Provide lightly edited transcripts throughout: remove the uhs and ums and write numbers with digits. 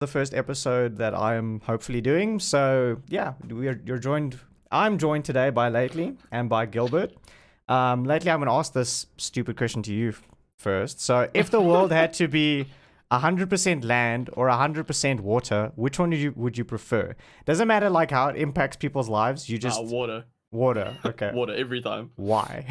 the first episode that I am hopefully doing. So yeah, I'm joined today by Lately and by Gilbert. Lately, I'm going to ask this stupid question to you first. So if the world had to be 100% land or 100% water, which one would you prefer? Doesn't matter like how it impacts people's lives. You just water. Water. Okay. Water every time. Why?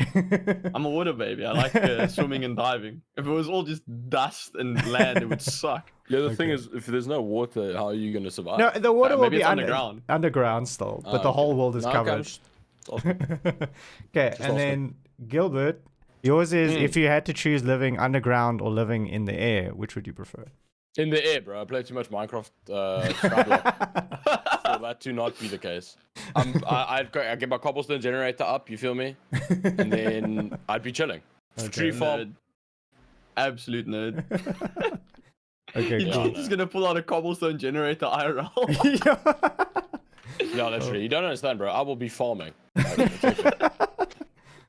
I'm a water baby. I like swimming and diving. If it was all just dust and land, it would suck. Yeah, the thing is, if there's no water, how are you going to survive? No, the water will maybe be it's underground. Underground still, but the whole world is covered. Okay, and then Gilbert, yours is if you had to choose living underground or living in the air, which would you prefer? In the air, bro. I play too much Minecraft. For that to not be the case. I'd get my cobblestone generator up, you feel me? And then I'd be chilling. Okay. Tree farm. Nerd. Absolute nerd. Okay, You're cool. just gonna pull out a cobblestone generator IRL. No, literally. You don't understand, bro. I will be farming.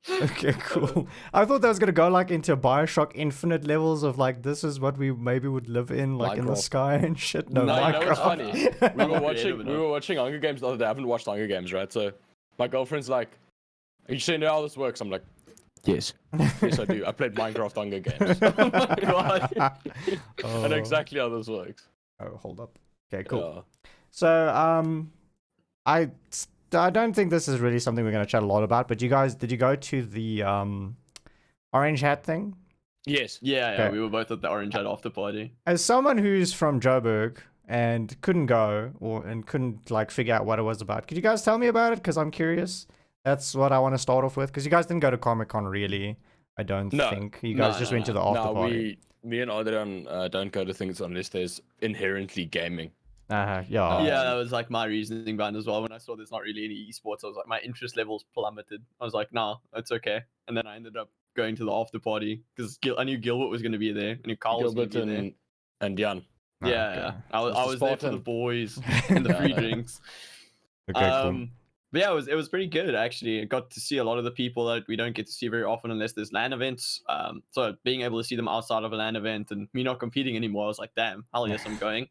Okay, cool. I thought that was gonna go like into Bioshock Infinite levels of like this is what we maybe would live in, like in the sky and shit. No, No, you know what's Minecraft. funny? We were watching Hunger Games the other day. I haven't watched Hunger Games, right? So my girlfriend's like, "Are you sure you know how this works?" I'm like, "Yes, yes I do. I played Minecraft Hunger Games. Oh my god. I know exactly how this works." Oh, hold up. Okay, cool. Yeah. So, I don't think this is really something we're going to chat a lot about, but did you go to the orange hat thing? Yes. Yeah, Okay. we were both at the Orange Hat after party. As someone who's from Joburg and couldn't go and couldn't like figure out what it was about, could you guys tell me about it? Because I'm curious. That's what I want to start off with. Because you guys didn't go to Comic-Con really. I don't think you guys just went to the after party. Me and Adrian don't go to things unless there's inherently gaming. Yeah. Yeah, that was like my reasoning behind as well. When I saw there's not really any esports, I was like, my interest levels plummeted. I was like, nah, it's okay. And then I ended up going to the after party because I knew Gilbert was going to be there. I knew Carl was going to be there. And Jan. Yeah, I was there for the boys and the free drinks. Okay, cool. But yeah, it was pretty good actually. I got to see a lot of the people that we don't get to see very often unless there's LAN events. So being able to see them outside of a LAN event and me not competing anymore, I was like, damn, hell yes, I'm going.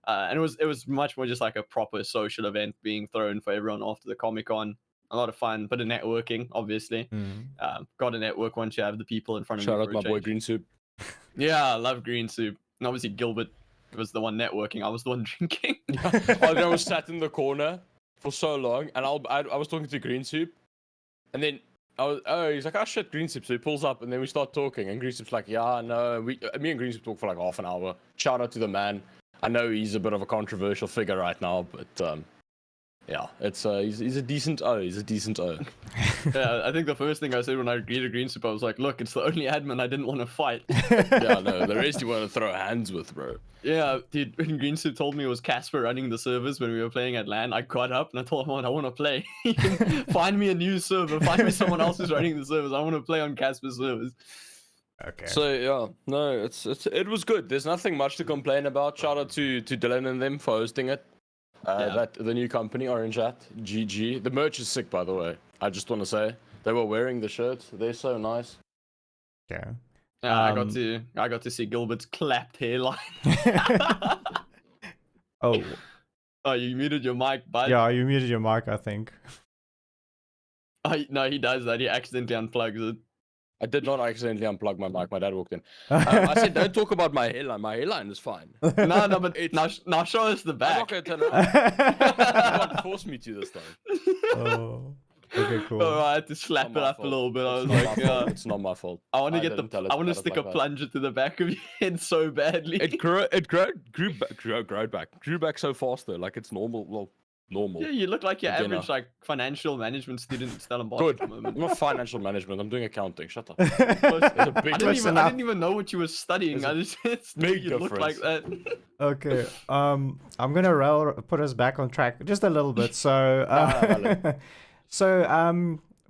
And it was much more just like a proper social event being thrown for everyone after the Comic-Con. A lot of fun, bit of networking, obviously. Got to network once you have the people in front of you. Shout out my boy Green Soup. Yeah, I love Green Soup. And obviously Gilbert was the one networking. I was the one drinking. I was sat in the corner for so long, and I was talking to Green Soup, and then he's like, oh shit, Green Soup. So he pulls up, and then we start talking, and Green Soup's like, yeah, no, me and Green Soup talk for like half an hour. Shout out to the man. I know he's a bit of a controversial figure right now, but yeah, it's he's a decent O. He's a decent O. Yeah, I think the first thing I said when I greeted Green Soup, I was like, look, it's the only admin I didn't want to fight. Yeah, no, the rest you want to throw hands with, bro. Yeah, dude, when Green Soup told me it was Casper running the servers when we were playing at LAN, I got up and I told him, I want to play. Find me a new server. Find me someone else who's running the servers. I want to play on Casper's servers. Okay. So yeah, no, it was good. There's nothing much to complain about. Shout out to Dylan and them for hosting it. That the new company Orange Hat, GG. The merch is sick, by the way. I just want to say they were wearing the shirts. They're so nice. Yeah. I got to see Gilbert's clapped hairline. Oh, you muted your mic, bud. yeah, you muted your mic, I think. No, he does that. He accidentally unplugs it. I did not accidentally unplug my mic. My dad walked in. I said, don't talk about my hairline. My hairline is fine. No, but now show us the back. I'm not going to turn around. You can't force me to this time. Oh, okay, cool. Oh, I had to slap it up a little bit. I was like, it's not my fault. I want to stick a plunger to the back of your head so badly. It grew back so fast though. Like it's normal. Well, normal. Yeah, you look like your average like financial management student at Stellenbosch. Good. I'm not financial management. I'm doing accounting. Shut up. I didn't even know what you were studying. I just you look like that. Okay. I'm gonna put us back on track just a little bit. So,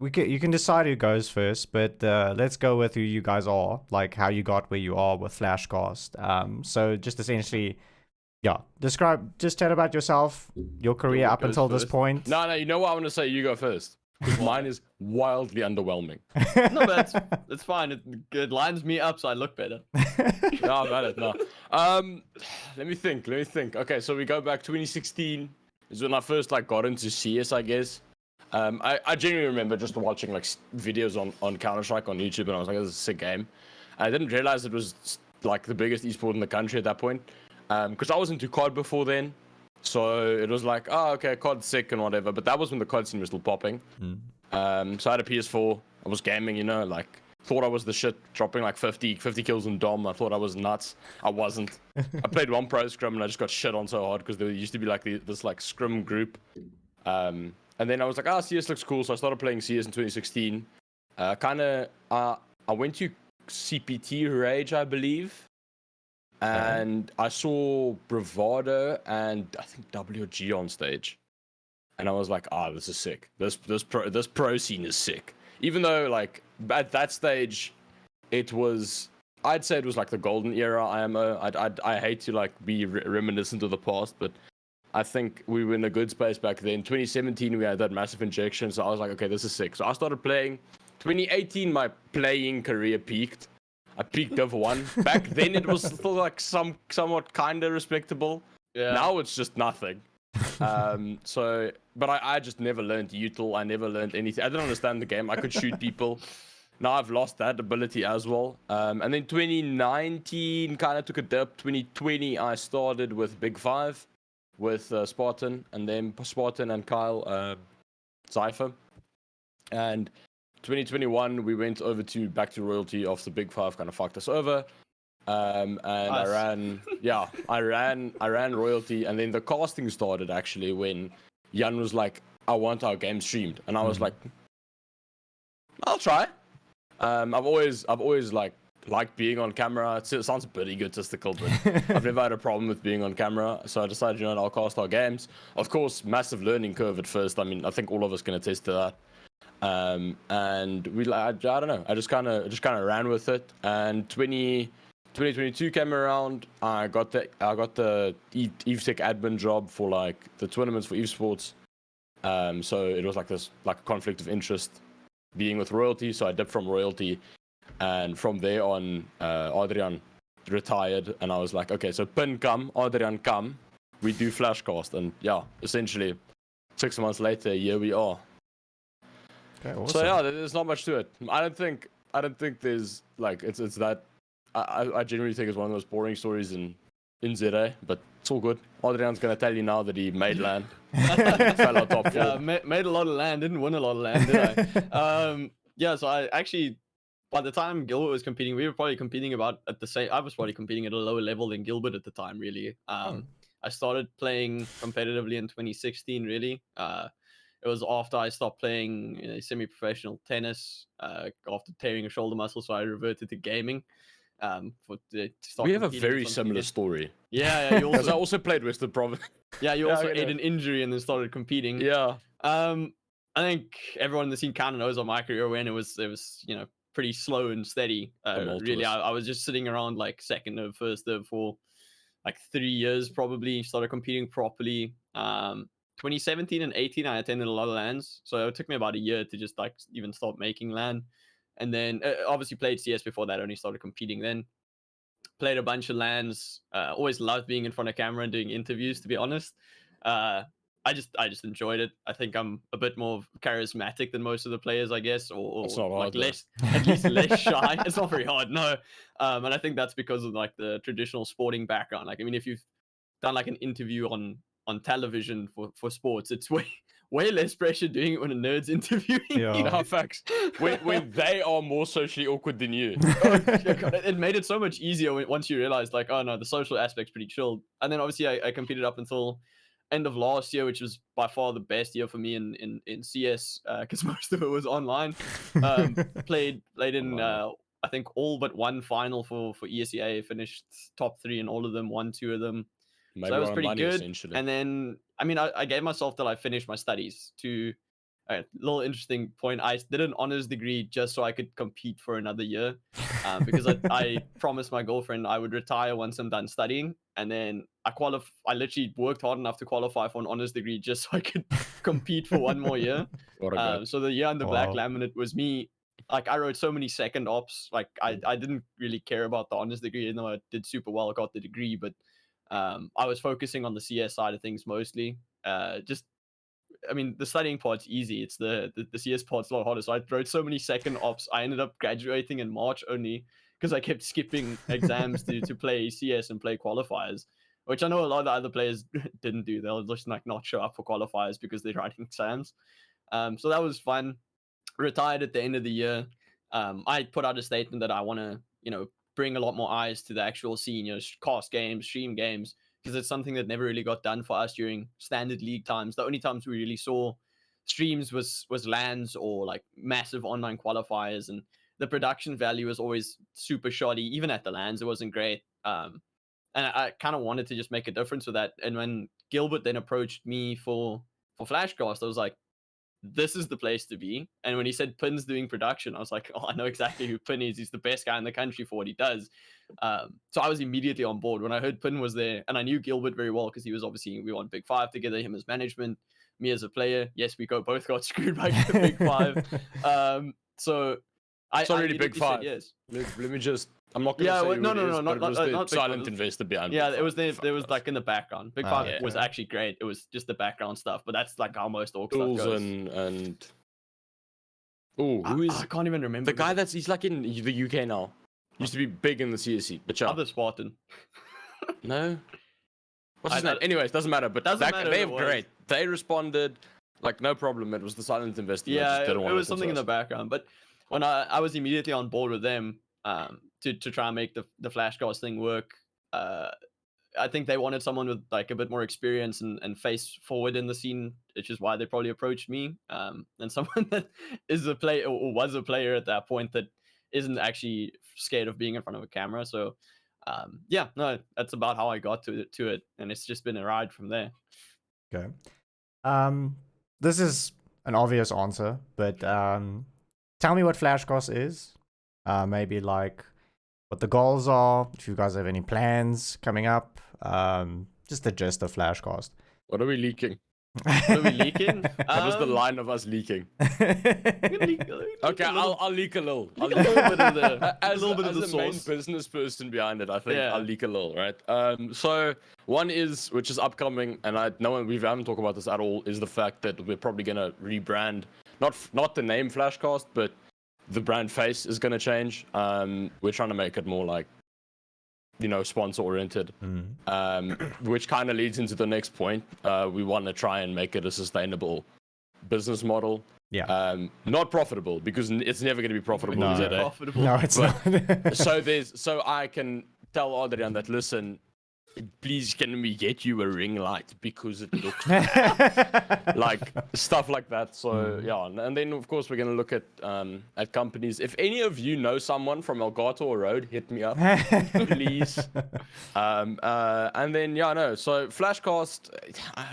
you can decide who goes first, but let's go with who you guys are, like how you got where you are with Flashcast. So just essentially. Yeah, just tell about yourself, your career up until this point. No, you know what I want to say? You go first. because mine is wildly underwhelming. No, but that's fine. It lines me up, so I look better. No, valid. No. Let me think. Okay, so we go back 2016 is when I first like got into CS, I guess. I genuinely remember just watching like videos on Counter-Strike on YouTube, and I was like, "This is a sick game." I didn't realize it was like the biggest esport in the country at that point, because I was into COD before then. So it was like, oh, okay, COD's sick and whatever. But that was when the COD scene was still popping. So I had a PS4. I was gaming, you know, like thought I was the shit, dropping like 50 kills in Dom. I thought I was nuts. I wasn't. I played one pro scrum and I just got shit on so hard because there used to be like this like scrum group. And then I was like, CS looks cool. So I started playing CS in 2016. I went to CPT Rage, I believe. And I saw Bravado and I think WG on stage. And I was like, this is sick. This pro scene is sick. Even though like at that stage, I'd say it was like the golden era IMO. I hate to like be reminiscent of the past, but I think we were in a good space back then. 2017, we had that massive injection, so I was like, okay, this is sick. So I started playing. 2018, my playing career peaked. I peaked Div 1. Back then, it was still like somewhat kind of respectable. Yeah. Now it's just nothing. But I just never learned util. I never learned anything. I didn't understand the game. I could shoot people. Now I've lost that ability as well. And then 2019 kind of took a dip. 2020, I started with Big Five. With Spartan, and then Spartan and Kyle Cypher. And 2021 we went over back to Royalty after Big Five kind of fucked us over. And I ran Royalty, and then the casting started actually when Jan was like, I want our game streamed, and I was like, I'll try. I've always liked being on camera. It sounds a bit egotistical, but I've never had a problem with being on camera. So I decided, I'll cast our games. Of course, massive learning curve at first. I mean, I think all of us can attest to that. And I don't know. I just kind of ran with it. And 2022 came around. I got the EveTech admin job for like the tournaments for esports. So it was like a conflict of interest being with Royalty. So I dipped from Royalty. And from there on, Adrian retired, and I was like, okay, so Pin come, Adrian come, we do Flashcast, and yeah, essentially, 6 months later, here we are. Okay, awesome. So yeah, there's not much to it. I don't think there's like it's that. I generally think it's one of those boring stories in ZA, but it's all good. Adrian's gonna tell you now that he made land, fell out top 4. Yeah, made a lot of land, didn't win a lot of land, did I? Yeah, so I actually. By the time Gilbert was competing, we were probably competing about at the same. I was probably competing at a lower level than Gilbert at the time. Really, I started playing competitively in 2016. Really, it was after I stopped playing semi-professional tennis after tearing a shoulder muscle, so I reverted to gaming. We have a very similar story. Yeah, you Because also I also played Western Province. yeah, you also ate an injury and then started competing. Yeah. I think everyone in the scene kind of knows what my career went. It was pretty slow and steady. Really, I was just sitting around like second or first for like 3 years probably. Started competing properly. 2017 and 18, I attended a lot of LANs, so it took me about a year to just like even start making LAN. And then obviously played CS before that. Only started competing then. Played a bunch of LANs. Always loved being in front of camera and doing interviews. To be honest. I just enjoyed it. I think I'm a bit more charismatic than most of the players, I guess, or like less, at least less shy. It's not very hard, no. And I think that's because of like the traditional sporting background. Like, I mean, if you've done like an interview on television for sports, it's way less pressure doing it when a nerd's interviewing. Yeah. No, facts. When they are more socially awkward than you. It made it so much easier once you realized like, oh no, the social aspect's pretty chilled. And then obviously I competed up until end of last year, which was by far the best year for me in CS because most of it was online. Played in I think all but one final for ESEA. Finished top 3 in all of them, won 2 of them. Maybe so that was pretty money, good. And then I mean I gave myself till I finished my studies to a little interesting point. I did an honors degree just so I could compete for another year, because I promised my girlfriend I would retire once I'm done studying, and then I literally worked hard enough to qualify for an honors degree just so I could compete for one more year. What a god. So the year under Black Wow. Laminate was me. Like, I wrote so many second ops. Like, I didn't really care about the honors degree, even though I did super well. I got the degree, but I was focusing on the CS side of things mostly. I mean, the studying part's easy. It's the CS part's a lot harder. So I wrote so many second ops. I ended up graduating in March only because I kept skipping exams to play CS and play qualifiers, which I know a lot of the other players didn't do. They'll just like not show up for qualifiers because they're writing exams. So that was fun. Retired at the end of the year. I put out a statement that I want to, bring a lot more eyes to the actual scene, cast games, stream games, because it's something that never really got done for us during standard league times. The only times we really saw streams was LANs or like massive online qualifiers, and the production value was always super shoddy. Even at the LANs, it wasn't great. And I kind of wanted to just make a difference with that. And when Gilbert then approached me for Flashcast, I was like, this is the place to be. And when he said Pin's doing production, I was like, oh, I know exactly who Pin is. He's the best guy in the country for what he does. So I was immediately on board when I heard Pin was there, and I knew Gilbert very well because he was obviously, we won Big Five together, him as management, me as a player. Yes, we both got screwed by Big Five. So It's already immediately Big Five. said yes. Let me just. I'm not gonna Yeah, say well, who no, it no, is, no, but it was the not Big Five. silent investor behind. Yeah, Big it was Five. there was like in the background. Big Five was actually great. It was just the background stuff, but that's like how most orc stuff Tools goes. and oh, who is I can't even remember the guy he's like in the UK now? Used to be big in the CSC, but yeah. Other Spartan. No. What's his name? Anyways, doesn't matter. But Doesn't matter they're who it was. great. They responded like no problem. It was the silent investor. Yeah, Just it didn't want to was listen to something in the us. background. But when I was immediately on board with them, to try and make the Flashcast thing work. I think they wanted someone with like a bit more experience and face forward in the scene, which is why they probably approached me. And someone that is a player or was a player at that point that isn't actually scared of being in front of a camera. So yeah, no, that's about how I got to it, and it's just been a ride from there. Okay. This is an obvious answer, but tell me what Flashcast is. Maybe like what the goals are, if you guys have any plans coming up. Just the gist of Flashcast. What are we leaking? What are we leaking? That was the line of us leaking. Okay, I'll leak a little. A little bit of the As the the main source. business person behind it, I think Yeah. I'll leak a little, right? So one is, which is upcoming, and we haven't talked about this at all, is the fact that we're probably gonna rebrand, not the name Flashcast, but the brand face is gonna change. We're trying to make it more like, sponsor oriented, which kind of leads into the next point. We want to try and make it a sustainable business model. Yeah. Not profitable, because it's never going to be profitable. No. Is it, eh? Profitable. No, it's not. So I can tell Adrian that, listen, please can we get you a ring light because it looks like stuff like that. So yeah, and then of course we're gonna look at companies. If any of you know someone from Elgato Road, hit me up, please. And then so Flashcast,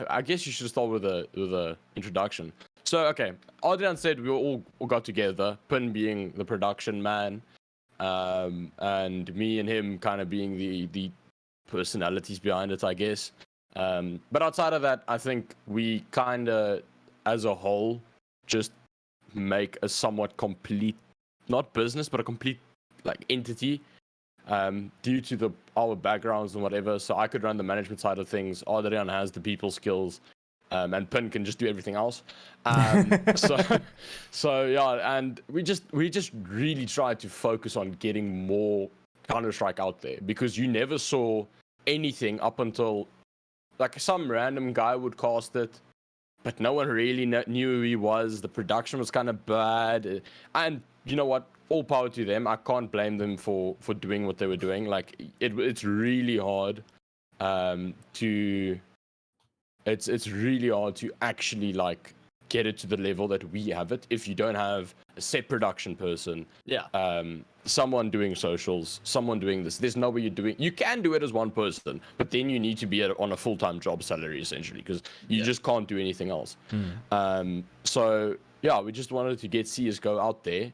I guess you should start with a introduction. So okay, Adrian said we all got together, Pin being the production man, and me and him kind of being the personalities behind it, I guess. But outside of that, I think we kind of, as a whole, just make a somewhat complete, not business, but a complete like entity, due to our backgrounds and whatever. So I could run the management side of things. Adrian has the people skills, and Pin can just do everything else. So yeah, and we just really try to focus on getting more Counter-Strike out there, because you never saw anything up until like some random guy would cast it, but no one really knew who he was. The production was kind of bad, and you know what, all power to them. I can't blame them for doing what they were doing. Like it's really hard it's really hard to actually like get it to the level that we have it if you don't have a set production person, someone doing socials, someone doing this. There's no way you can do it as one person, but then you need to be on a full-time job salary essentially, because you just can't do anything else. So yeah, we just wanted to get CS:GO out there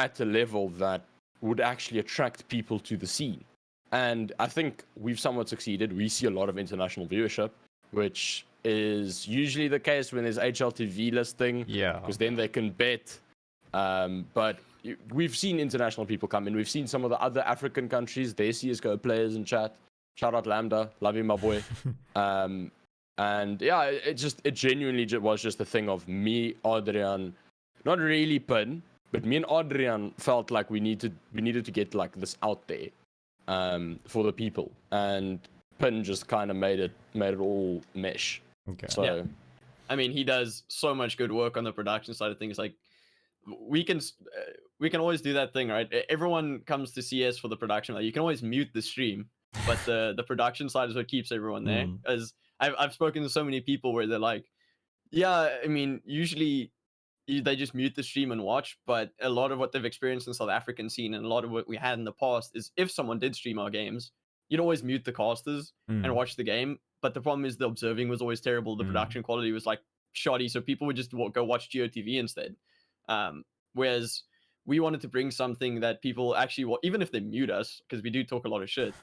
at a level that would actually attract people to the scene. And I think we've somewhat succeeded. We see a lot of international viewership, which is usually the case when there's HLTV listing, Yeah. because then they can bet. But we've seen international people come in. We've seen some of the other African countries, their CS:GO players in chat. Shout out Lambda, love you, my boy. And yeah, it genuinely was just a thing of me, Adrian, not really Pin, but me and Adrian felt like we needed to get like this out there for the people, and Pin just kind of made it all mesh. Okay. So Yeah. I mean, he does so much good work on the production side of things. Like, we can always do that thing, right? Everyone comes to CS for the production. Like, you can always mute the stream, but the production side is what keeps everyone there. Mm. As I've spoken to so many people where they're like, yeah, I mean, usually they just mute the stream and watch, but a lot of what they've experienced in South African scene and a lot of what we had in the past is if someone did stream our games, you'd always mute the casters and watch the game. But the problem is the observing was always terrible. The production quality was like shoddy, so people would just go watch GeoTV instead. Whereas we wanted to bring something that people actually, even if they mute us, because we do talk a lot of shit,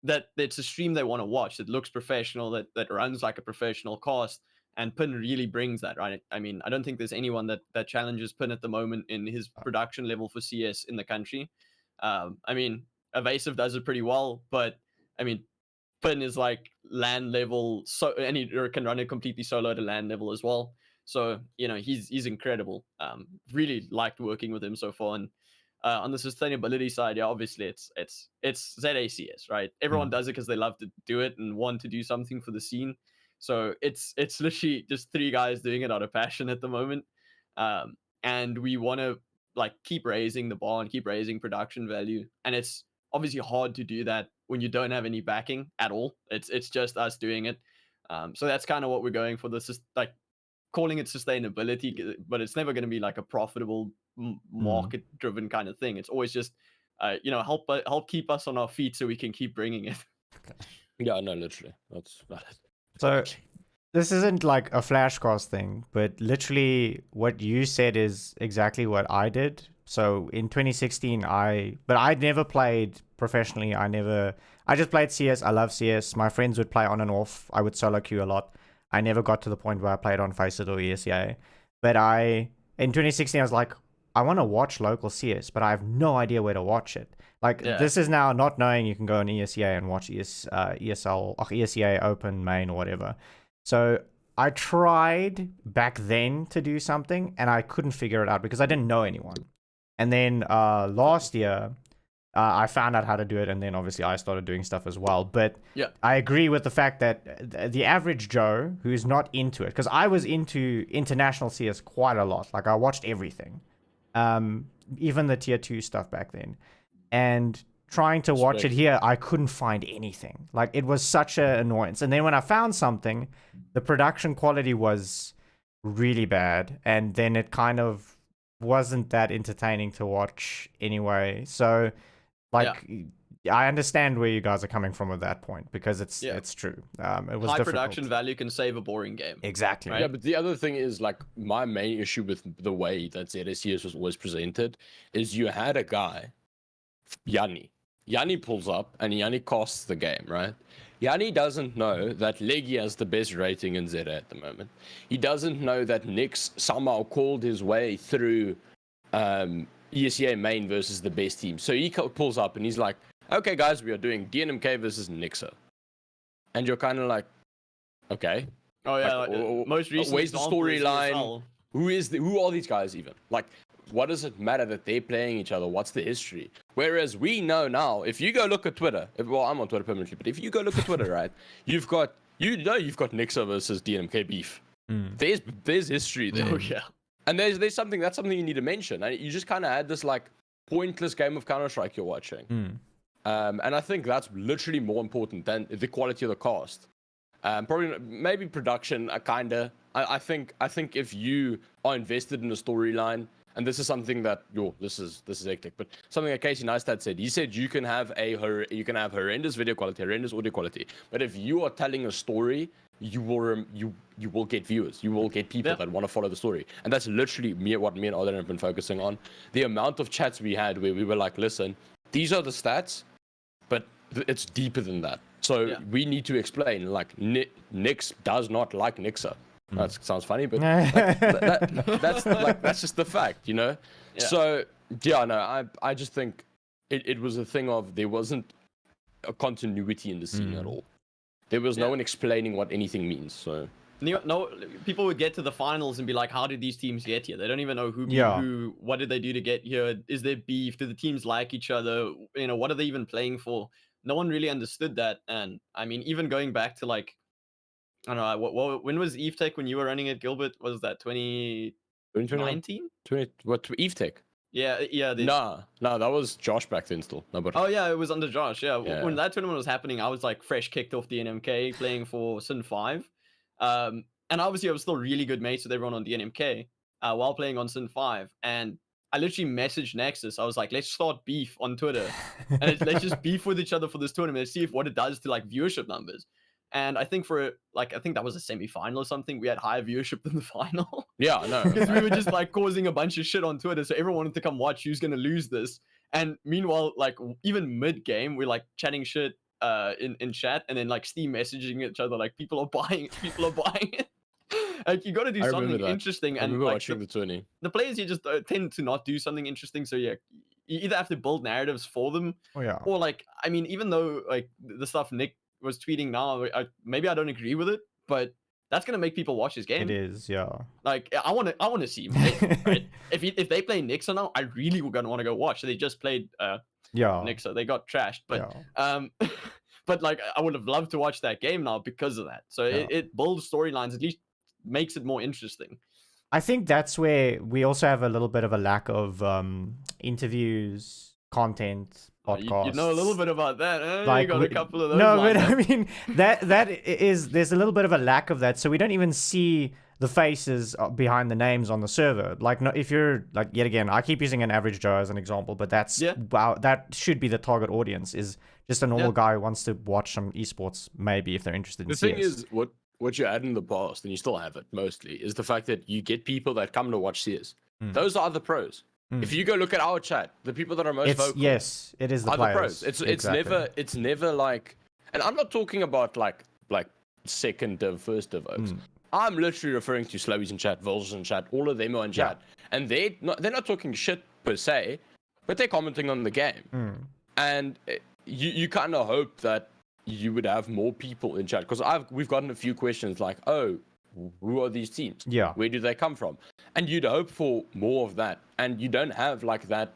that it's a stream they want to watch, that looks professional, that runs like a professional cast. And Pin really brings that, right? I mean, I don't think there's anyone that challenges Pin at the moment in his production level for CS in the country. I mean, Evasive does it pretty well, but I mean, Pin is like land level, so and he can run it completely solo at a land level as well. So he's incredible. Really liked working with him so far. And on the sustainability side, yeah, obviously it's ZACS, right? Everyone does it because they love to do it and want to do something for the scene. So it's literally just three guys doing it out of passion at the moment, and we want to like keep raising the bar and keep raising production value. And it's obviously hard to do that when you don't have any backing at all. It's just us doing it. So that's kind of what we're going for. This is like calling it sustainability, but it's never going to be like a profitable market driven kind of thing. It's always just help keep us on our feet so we can keep bringing it. yeah, no, literally, that's valid. So this isn't like a Flashcast thing, but literally what you said is exactly what I did. So in 2016, I never played professionally. I just played CS. I love CS. My friends would play on and off. I would solo queue a lot. I never got to the point where I played on Faceit or ESEA. But in 2016, I was like, I want to watch local CS, but I have no idea where to watch it. Like, this is now not knowing you can go on ESEA and watch ESEA Open, Main, or whatever. So I tried back then to do something, and I couldn't figure it out because I didn't know anyone. And then last year, I found out how to do it, and then obviously I started doing stuff as well. But I agree with the fact that the average Joe who is not into it, because I was into international CS quite a lot. Like, I watched everything, even the tier 2 stuff back then. And trying to watch it here, I couldn't find anything. Like, it was such an annoyance. And then when I found something, the production quality was really bad, and then it kind of wasn't that entertaining to watch anyway. So I understand where you guys are coming from at that point, because it's true. It was high difficult. production value can save a boring game. Exactly. Right? Yeah, but the other thing is, like, my main issue with the way that ZSCS was presented is you had a guy, Yanni. Yanni pulls up and Yanni costs the game, right? Yanni doesn't know that Leggy has the best rating in ZA at the moment. He doesn't know that Nyx somehow called his way through ESEA main versus the best team. So he pulls up and he's like, okay, guys, we are doing DNMK versus Nyxa. And you're kind of like, okay. Oh, yeah. Like, most recent where's the example is storyline? ESL. Who are these guys even? Like, what does it matter that they're playing each other? What's the history? Whereas we know now, if you go look at Twitter, well, I'm on Twitter permanently, but if you go look at Twitter, right, you've got Nyxa versus DNMK beef. There's history there. Oh, yeah. And there's something you need to mention. And you just kind of had this like pointless game of Counter-Strike you're watching. And I think that's literally more important than the quality of the cast. Maybe production, I think if you are invested in a storyline and this is something that this is hectic, but something that Casey Neistat said. He said you can have horrendous video quality, horrendous audio quality, but if you are telling a story, you will get viewers, you will get people that want to follow the story, and that's literally what me and Odin have been focusing on. The amount of chats we had where we were like, listen, these are the stats, but it's deeper than that. So we need to explain, like, Nix does not like Nixer. That sounds funny, but that's just the fact, you know? Yeah. So, I just think it was a thing of there wasn't a continuity in the scene at all. There was no one explaining what anything means, so... No, people would get to the finals and be like, how did these teams get here? They don't even know who, what did they do to get here? Is there beef? Do the teams like each other? You know, what are they even playing for? No one really understood that. And I mean, even going back to like, I don't know, when was Eve Tech when you were running it, Gilbert? Was that 2019? What, Eve Tech? Yeah. No, that was Josh back then still. No, but... Oh yeah, it was under Josh. Yeah. When that tournament was happening, I was like fresh kicked off the NMK playing for Sin 5. And obviously I was still really good mates with everyone on the NMK while playing on Sin 5. And I literally messaged Nexus. I was like, let's start beef on Twitter. And let's just beef with each other for this tournament. Let's see what it does to like viewership numbers. And I think I think that was a semi-final or something. We had higher viewership than the final. Yeah, no. Because we were just like causing a bunch of shit on Twitter. So everyone wanted to come watch who's going to lose this. And meanwhile, like even mid-game, we're like chatting shit in chat, and then like Steam messaging each other like people are buying it. Like you got to do something interesting. And like, watching the tourney. The players here just tend to not do something interesting. So yeah, you either have to build narratives for them, or like, I mean, even though like the stuff Nick was tweeting now, maybe I don't agree with it, but that's gonna make people watch his game. It is, yeah. Like I want to see him, right? If they play Nixer now, I really gonna want to go watch. So they just played Nixer. They got trashed, but but like I would have loved to watch that game now because of that. So it builds storylines, at least makes it more interesting. I think that's where we also have a little bit of a lack of interviews, content, podcasts. You know a little bit about that, eh? Like, you got a couple of those. No, but I mean there's a little bit of a lack of that, so we don't even see the faces behind the names on the server. Like, no, if you're like, yet again, I keep using an average Joe as an example, but that's that should be the target audience, is just a normal guy who wants to watch some esports, maybe, if they're interested in the CS. thing is, what you had in the past, and you still have it mostly, is the fact that you get people that come to watch CS. Those are the pros. If you go look at our chat, the people that are most vocal, yes, it is the players. The pros. It's never like, and I'm not talking about like second div, first div votes. I'm literally referring to Slowies in chat, Vols in chat, all of them are in chat, and they're not talking shit per se, but they're commenting on the game. And you kind of hope that you would have more people in chat, because we've gotten a few questions like, oh, who are these teams? Yeah, where do they come from? And you'd hope for more of that, and you don't have like that,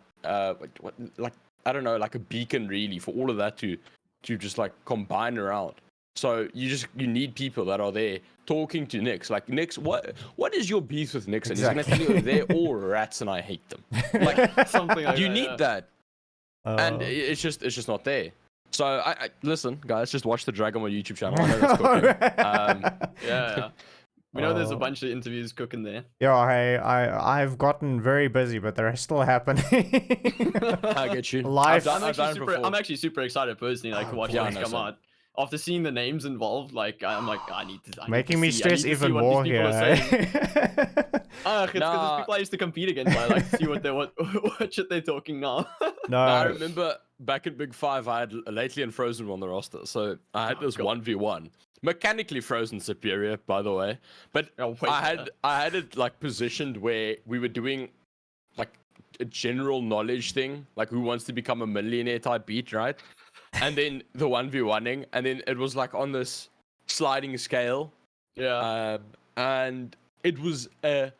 like I don't know, like a beacon really for all of that to just like combine around. So you need people that are there talking to Nix. Like, Nix, what is your beef with Nix? And he's gonna tell you they're all rats and I hate them. Like something like that. You need that, and it's just not there. So I listen, guys, just watch the Dragon on YouTube channel. I know that's cooking. Yeah. We know there's a bunch of interviews cooking there. Yeah, hey, I've gotten very busy, but they're still happening. I get you. Life. I'm actually super excited personally, like to watch things come out. After seeing the names involved, like I'm like, I need to. Making me stress even more here. It's because people I used to compete against. I like to see what shit they're talking now. No, I remember back at Big Five, I had Lately and Frozen on the roster, so I had this 1v1. Mechanically Frozen superior, by the way, but I had it like positioned where we were doing like a general knowledge thing, like who wants to become a millionaire type beat, right? And then the 1v1ing, and then it was like on this sliding scale. Yeah. And it was a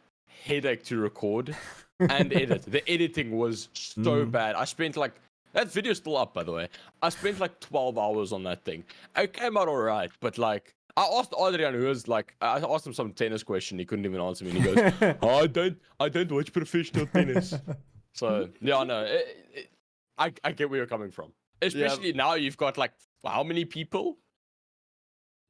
headache to record and edit. The editing was so bad. I spent like, that video's still up, by the way. I spent like 12 hours on that thing. It came out alright, but like, I asked Adrian, who was like, I asked him some tennis question. He couldn't even answer me. And he goes, I don't watch professional tennis. So yeah, no, I get where you're coming from. Especially now you've got like, how many people?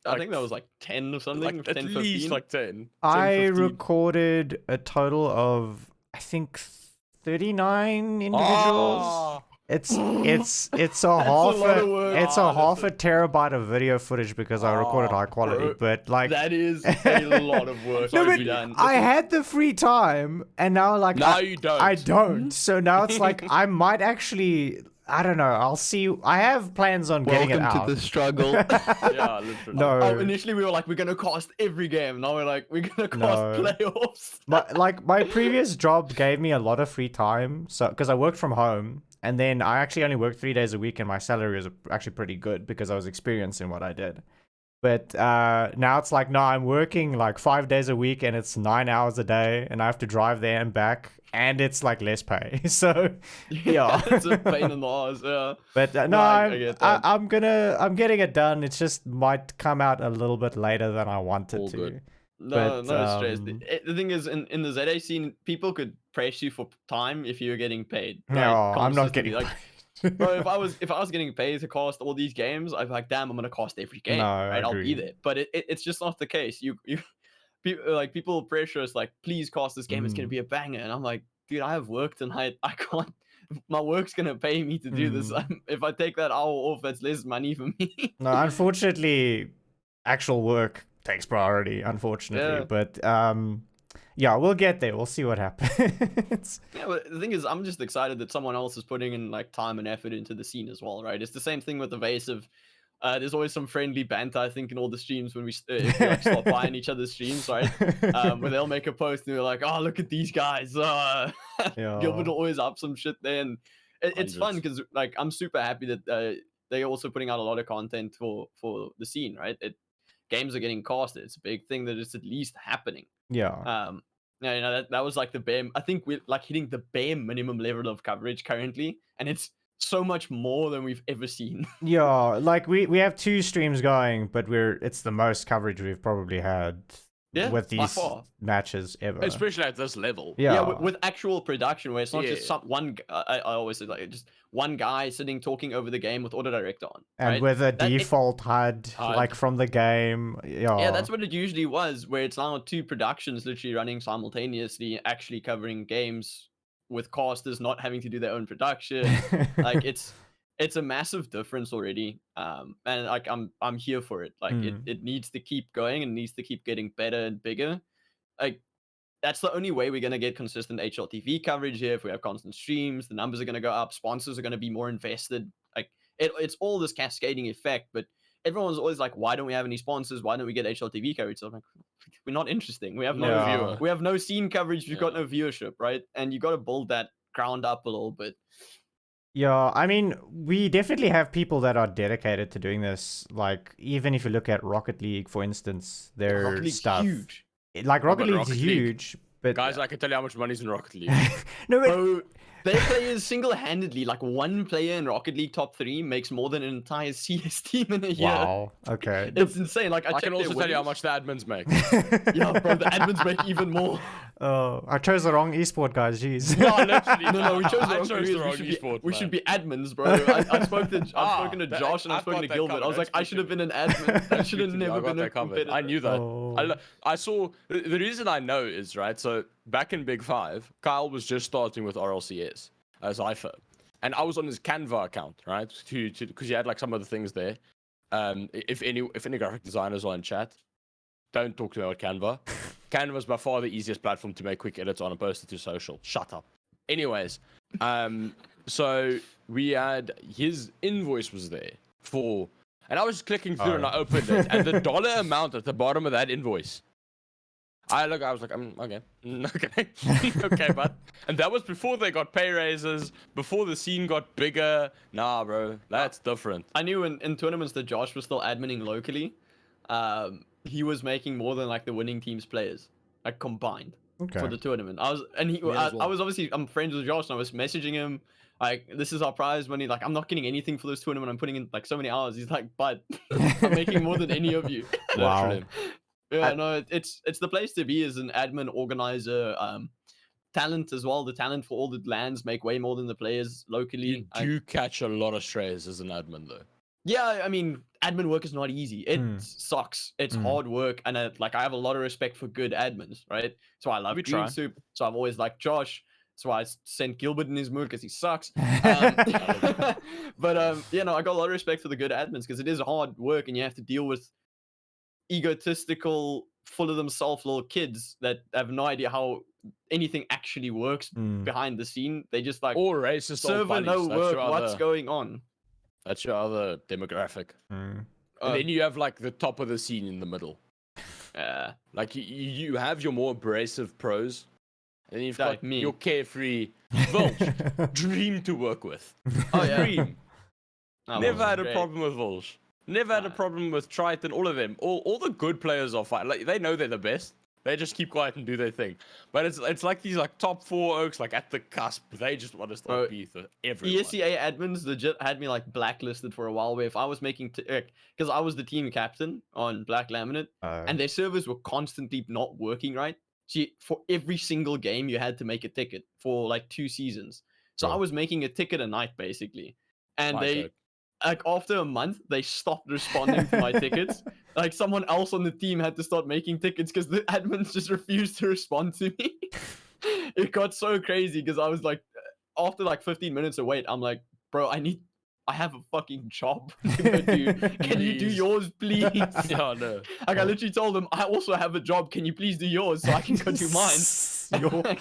I think that was like 10 or something. Like 10, at 15? Least like 10. I recorded a total of, I think, 39 individuals. Oh, It's a That's half a lot of work. it's a half a terabyte of video footage because I recorded high quality. bro, But like that is a lot of work no, to but be done. I had the free time, and now like now you don't. I don't. So now it's like I might actually. I don't know. I'll see. I have plans on getting it Welcome out. to the struggle. Yeah, literally. No. Oh, initially we were like, we're gonna cast every game. Now we're like, we're gonna cast No. playoffs. My previous job gave me a lot of free time, so because I worked from home, and then I actually only worked 3 days a week, and my salary was actually pretty good because I was experienced in what I did. But now it's like, no, I'm working like 5 days a week, and it's 9 hours a day, and I have to drive there and back, and it's like less pay. So yeah, It's a pain in the ass. Yeah. but no, No, I get that. I'm getting it done. It just might come out a little bit later than I wanted All to. good. No, But, no stress. um, The thing is, in the ZA scene, people could press you for time if you were getting paid. Right? No, I'm not getting Consistently. Like, bro, if I was getting paid to cast all these games, I'd be like, damn, I'm gonna cast every game. No, I right? I'll be agree. there. But it's just not the case. People pressure us like, please cast this game. It's gonna be a banger. And I'm like, dude, I have work tonight. I can't. My work's gonna pay me to do this. If I take that hour off, that's less money for me. No, unfortunately, actual work takes priority, unfortunately. Yeah. But yeah, we'll get there. We'll see what happens. Yeah, but the thing is, I'm just excited that someone else is putting in like time and effort into the scene as well, right? It's the same thing with Evasive. There's always some friendly banter, I think, in all the streams when if we like stop by in each other's streams, right? Where they'll make a post and they're like, "Oh, look at these guys." Yeah. Gilbert will always up some shit there, and it's fun Hundreds. because like I'm super happy that they're also putting out a lot of content for the scene, right? Games are getting casted. It's a big thing that it's at least happening. Yeah. Yeah, that was like the bare. I think we're like hitting the bare minimum level of coverage currently, and it's so much more than we've ever seen. Yeah, like we have 2 streams going, but it's the most coverage we've probably had Yeah, with by these far. matches ever. Especially at this level. Yeah. With actual production, where it's not just Yeah. some one. I always say like just one guy sitting talking over the game with auto director on, and right? with a That- it- default HUD, HUD. like from the game. Yeah. Yeah, that's what it usually was. Where it's now 2 productions literally running simultaneously, actually covering games with casters not having to do their own production. Like it's a massive difference already. And like I'm here for it. Like it needs to keep going and needs to keep getting better and bigger. Like that's the only way we're gonna get consistent HLTV coverage here. If we have constant streams, the numbers are gonna go up, sponsors are gonna be more invested. Like it's all this cascading effect, but everyone's always like, why don't we have any sponsors? Why don't we get HLTV coverage? So I'm like, we're not interesting. We have no Yeah. viewer. we have no scene coverage, we've got Yeah. no viewership, right? And you gotta build that ground up a little bit. Yeah, I mean, we definitely have people that are dedicated to doing this. Like, even if you look at Rocket League, for instance, their Rocket League's stuff. huge. Like, Rocket but League's Rocket League- huge, but Guys, I can tell you how much money's in Rocket League. no, but Bro, their players single-handedly, like one player in Rocket League top 3 makes more than an entire CS team in a year. wow, okay. It's insane. Like I I can checked their also tell you how winnings. much the admins make. Yeah, bro, the admins make even more. Oh, I chose the wrong esport, guys. Jeez. No, literally. No, we chose the I wrong chose the careers. wrong We should be, esport, we should man. be admins, bro. I've spoken to that- Josh and I've I've spoken got to that Gilbert. I was covered. like, I should have been an admin. I should have never I got been a that covered. competitor. I knew that. Oh. I saw the reason I know is right. So back in Big Five, Kyle was just starting with RLCS as IFA, and I was on his Canva account, right? Because he had like some of the things there. If any graphic designers are in chat, don't talk to me about Canva. Canva is by far the easiest platform to make quick edits on and post it to social. Shut up. Anyways, so we had his invoice was there for, and I was just clicking through and I opened it, and the dollar amount at the bottom of that invoice. I was like, okay, okay, okay, but, and that was before they got pay raises, before the scene got bigger. Nah, bro, that's different. I knew in tournaments that Josh was still adminning locally. He was making more than like the winning team's players, like combined Okay. for the tournament. I was obviously I'm friends with Josh and I was messaging him like, this is our prize money. Like, I'm not getting anything for this tournament. I'm putting in like so many hours. He's like, but I'm making more than any of you. Wow. Literally. Yeah, no, it's the place to be as an admin organizer. Talent as well. The talent for all the lands make way more than the players locally. You do catch a lot of strays as an admin, though. Yeah, I mean, admin work is not easy. It sucks. It's hard work, and like I have a lot of respect for good admins, right? So I love We try. Green Soup. So I've always liked Josh. That's why I sent Gilbert in his mood because he sucks. But I got a lot of respect for the good admins because it is hard work and you have to deal with egotistical, full of themselves little kids that have no idea how anything actually works behind the scene. They just like Or racist old server no bunnies. work. What's going on? That's your other demographic. Mm. And then you have like the top of the scene in the middle. Yeah. Like you have your more abrasive pros, and then you've Like got me. your carefree Volch. Dream to work with. Oh yeah. Dream. Oh, Never well, had a great. problem with Volch. Never had a problem with Triton. All of them. All the good players are fine. Like they know they're the best. They just keep quiet and do their thing. But it's like these like top 4 oaks like at the cusp. They just want to start beef with everyone. ESEA admins legit had me like blacklisted for a while. Where if I was making because I was the team captain on Black Laminate, and their servers were constantly not working right. So for every single game, you had to make a ticket for like 2 seasons. So I was making a ticket a night basically, and they. Like after a month, they stopped responding to my tickets. Like someone else on the team had to start making tickets because the admins just refused to respond to me. It got so crazy because I was like, after like 15 minutes of wait, I'm like, bro, I have a fucking job to go do. Can you do yours, please? Yeah, no. Like I literally told them, I also have a job. Can you please do yours so I can go do mine?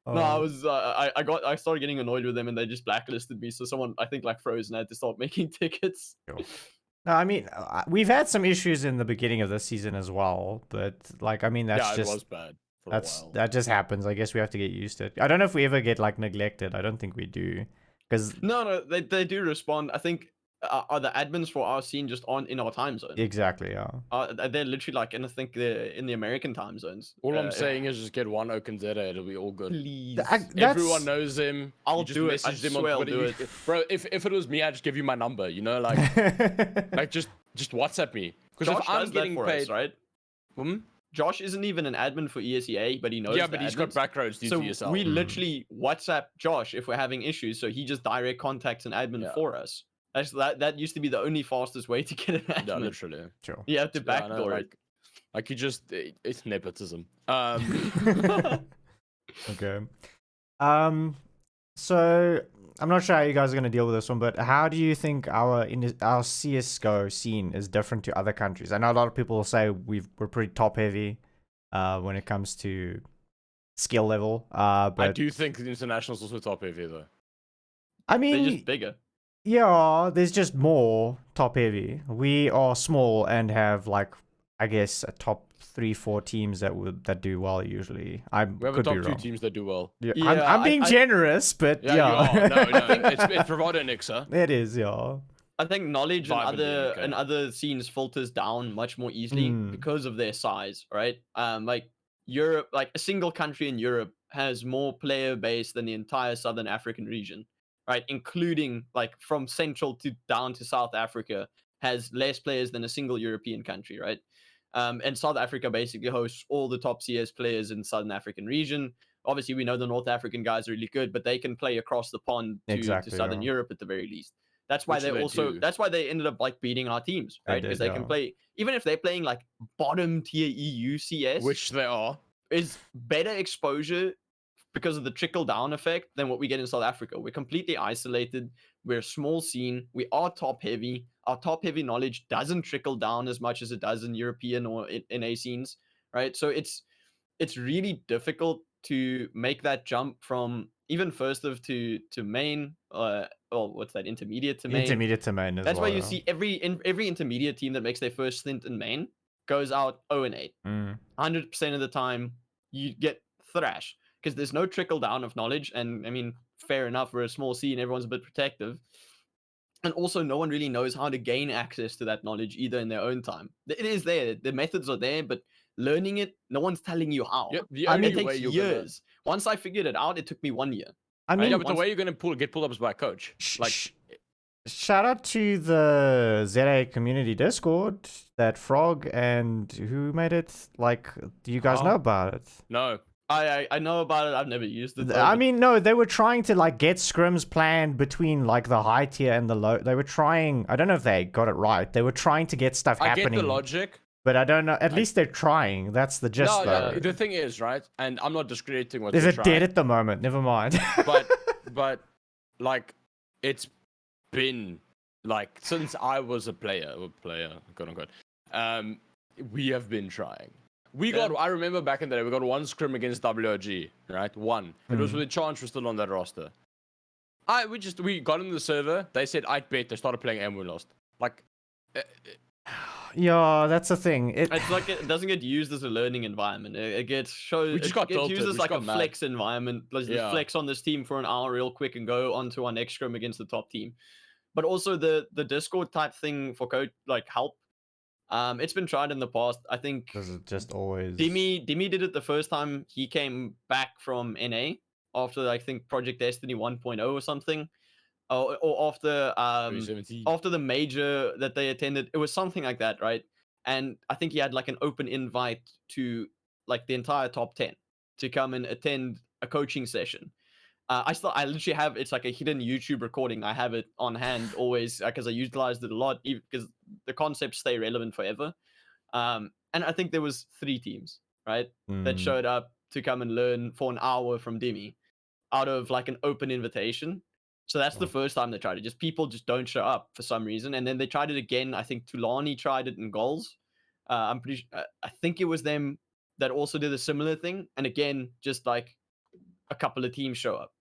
No, I was I started getting annoyed with them and they just blacklisted me. So someone I think like Frozen had to start making tickets. No, I mean we've had some issues in the beginning of this season as well, but like I mean that's it just was bad for a while. that just happens. I guess we have to get used to it. I don't know if we ever get like neglected. I don't think we do, because no, they do respond. I think are the admins for our scene just aren't in our time zone. exactly, yeah. They're literally like, and I think they're in the American time zones. All I'm saying is just get one Okanzeta, it'll be all good. Please, Everyone knows him. I'll You just do it. I message them swear on I'll Twitter. do it. Bro, if it was me, I'd just give you my number. You know, like like just WhatsApp me. Because Josh if I'm does getting that for paid, us, right? Josh isn't even an admin for ESEA, but he knows. yeah, the but he's admins. got backroads due So to yourself. we literally WhatsApp Josh if we're having issues, so he just direct contacts an admin for us. That used to be the only fastest way to get an admin. Yeah, literally. Sure. You have to backdoor it. Like you just, it's nepotism. Okay. So I'm not sure how you guys are going to deal with this one, but how do you think our CS:GO scene is different to other countries? I know a lot of people will say we're pretty top heavy when it comes to skill level. But I do think the internationals also top heavy though. I mean, they're just bigger. Yeah, there's just more top heavy. We are small and have like, I guess, a top 3-4 teams that do well usually. We have a top 2 teams that do well. Yeah, I'm being generous, but yeah. You are. No, it's Bravado and Ixa. It is, yeah. I think knowledge and other scenes filters down much more easily because of their size, right? Like Europe, like a single country in Europe has more player base than the entire Southern African region, right? Including like from Central to down to South Africa has less players than a single European country, right? And South Africa basically hosts all the top CS players in Southern African region. Obviously, we know the North African guys are really good, but they can play across the pond to Southern Europe at the very least. That's why that's why they ended up like beating our teams, right? Because they can play, even if they're playing like bottom tier EU CS, which they are, is better exposure because of the trickle down effect than what we get in South Africa. We're completely isolated. We're a small scene. We are top heavy. Our top heavy knowledge doesn't trickle down as much as it does in European or in A scenes, right? So it's really difficult to make that jump from even first of to main, what's that, intermediate to main. Intermediate to main as That's well, why you see every intermediate team that makes their first stint in main goes out 0-8. 100% of the time you get thrashed because there's no trickle down of knowledge. And I mean, fair enough, we're a small scene, everyone's a bit protective. And also no one really knows how to gain access to that knowledge either in their own time. It is there, the methods are there, but learning it, no one's telling you how. Yep, it takes years. Once I figured it out, it took me 1 year. I mean, yeah, but the way you're going to get pulled up is by a coach. Shout out to the ZA community Discord, that Frog and who made it. Like, do you guys know about it? No. I know about it. I've never used it. I mean, no, they were trying to like get scrims planned between like the high tier and the low. They were trying. I don't know if they got it right. They were trying to get stuff happening. I get the logic, But I don't know. At least they're trying. That's the gist, though. No, the thing is, right? And I'm not discrediting what Is they're it trying. dead at the moment? Never mind. but like it's been like since I was a player, quote unquote, we have been trying. I remember back in the day, we got one scrim against WOG, right? One. It was with the Chance was still on that roster. We got in the server. They said I'd bet. They started playing and we lost. Like, yeah, that's the thing. It's like it doesn't get used as a learning environment. It gets We just got tilted. used as We like just a got flex environment. Let's just flex on this team for an hour real quick and go on to our next scrim against the top team. But also the Discord type thing for code like help. It's been tried in the past. I think Does it just always? Dimi did it the first time he came back from NA after I think Project Destiny 1.0 or something. Or after the major that they attended, it was something like that, right? And I think he had like an open invite to like the entire top 10 to come and attend a coaching session. I literally have, it's like a hidden YouTube recording. I have it on hand always because I utilized it a lot because the concepts stay relevant forever. And I think there was 3 teams, right, that showed up to come and learn for an hour from Dimi out of like an open invitation. So that's the first time they tried it. Just people just don't show up for some reason, and then they tried it again. I think Tulani tried it in goals. I'm pretty. I think it was them that also did a similar thing, and again, just like a couple of teams show up.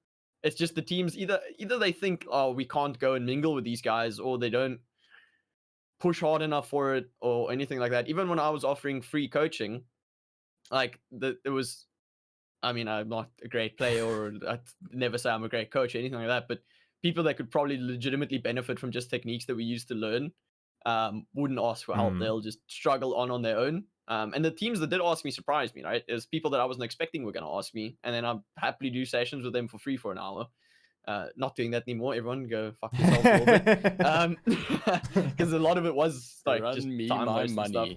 It's just the teams either they think, oh, we can't go and mingle with these guys, or they don't push hard enough for it, or anything like that. Even when I was offering free coaching, like it was. I mean, I'm not a great player, or I'd never say I'm a great coach or anything like that, but people that could probably legitimately benefit from just techniques that we used to learn wouldn't ask for help. They'll just struggle on their own. And the teams that did ask me surprised me, right? There's people that I wasn't expecting were going to ask me, and then I'll happily do sessions with them for free for an hour. Not doing that anymore. Everyone go fuck yourself a little bit. Because a lot of it was like just time waste and stuff.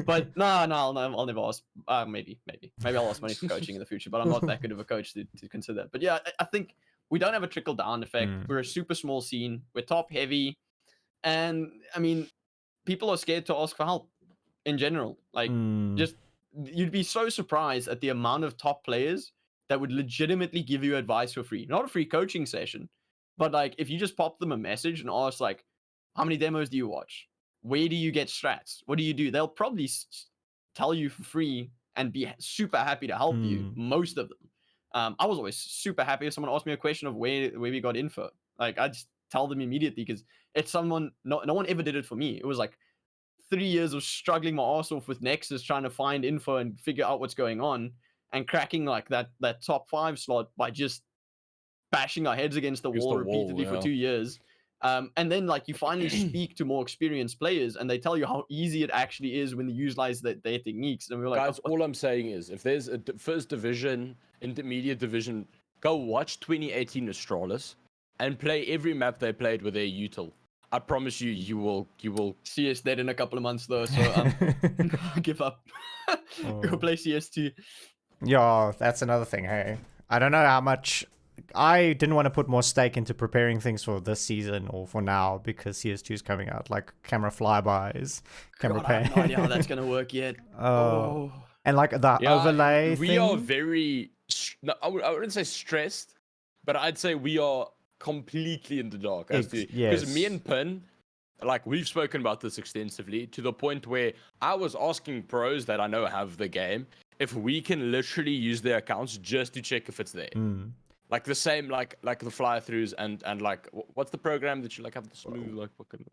But no, I'll never ask. Maybe I'll ask money for coaching in the future. But I'm not that good of a coach to consider that. But yeah, I think we don't have a trickle down effect. We're a super small scene. We're top heavy, and I mean, people are scared to ask for help in general. Like, just you'd be so surprised at the amount of top players that would legitimately give you advice for free. Not a free coaching session, but like if you just pop them a message and ask like, how many demos do you watch? Where do you get strats? What do you do? They'll probably tell you for free and be super happy to help you. Most of them. I was always super happy if someone asked me a question of where we got info. Like I just tell them immediately because it's someone. No one ever did it for me. It was like 3 years of struggling my ass off with Nexus trying to find info and figure out what's going on, and cracking like that top 5 slot by just bashing our heads against the wall repeatedly for 2 years. And then like you finally speak to more experienced players and they tell you how easy it actually is when they utilize their techniques. And we're like, guys, all I'm saying is if there's a first division, intermediate division, go watch 2018 Astralis and play every map they played with their util. I promise you, you will. CS dead in a couple of months though, so give up. Go play CS2. Yeah, that's another thing. Hey, I don't know how much. I didn't want to put more stake into preparing things for this season or for now because CS2 is coming out, like camera flybys, camera pan. I have no idea how that's gonna work yet. And like the overlay we thing. are very. No, I wouldn't say stressed, but I'd say we are completely in the dark as to because me and Pin, like we've spoken about this extensively to the point where I was asking pros that I know have the game if we can literally use their accounts just to check if it's there. Like the same, like the fly throughs and like what's the program that you like have the smooth like fucking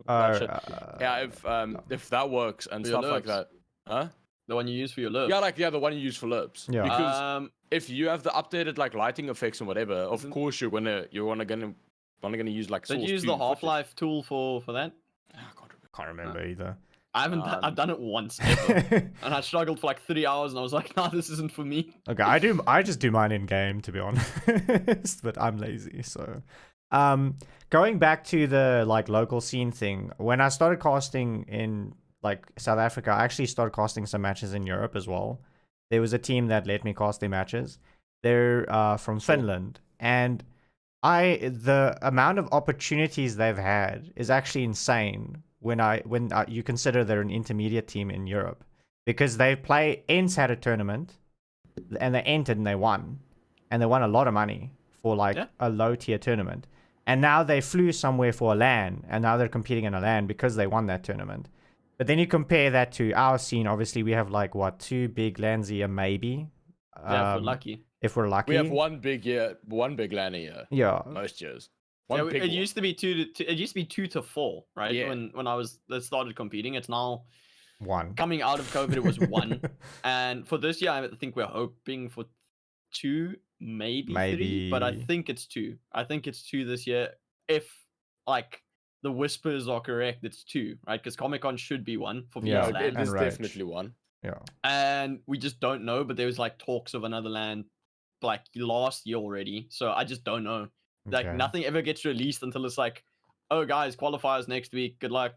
if that works and stuff like that, huh? The one you use for your lerps. Yeah, the one you use for lerps. Yeah. Because if you have the updated like lighting effects and whatever, of course you're gonna use like. Did you use the Half-Life tool for that? I can't remember either. I haven't. I've done it once ever, and I struggled for like 3 hours, and I was like, "Nah, this isn't for me." Okay, I just do mine in game to be honest, but I'm lazy. So, going back to the like local scene thing, when I started casting in like South Africa, I actually started casting some matches in Europe as well. There was a team that let me cast their matches. They're from Finland, and the amount of opportunities they've had is actually insane when you consider they're an intermediate team in Europe. because they had a tournament and they entered and they won, and they won a lot of money for like Yeah. a low tier tournament. And now they flew somewhere for a LAN, and now they're competing in a LAN because they won that tournament. But then you compare that to our scene. Obviously, we have like what 2 big LANs a year, maybe. Yeah, if we're lucky. If we're lucky. We have one big LAN a year. Yeah. Most years. Yeah, One big it one. used to be it used to be 2 to 4, right? Yeah. When I started competing, it's now 1. coming out of COVID. It was 1, and for this year, I think we're hoping for 2, maybe 3, but I Maybe. think it's 2. I think it's 2 this year. If like the whispers are correct, it's 2, right? Because Comic Con should be 1 for Yeah, VS No, Land, it is and Rage. definitely one. Yeah. and we just don't know. But there was like talks of another land like last year already, so I just don't know. Like Okay. nothing ever gets released until it's like, oh guys, qualifiers next week, good luck.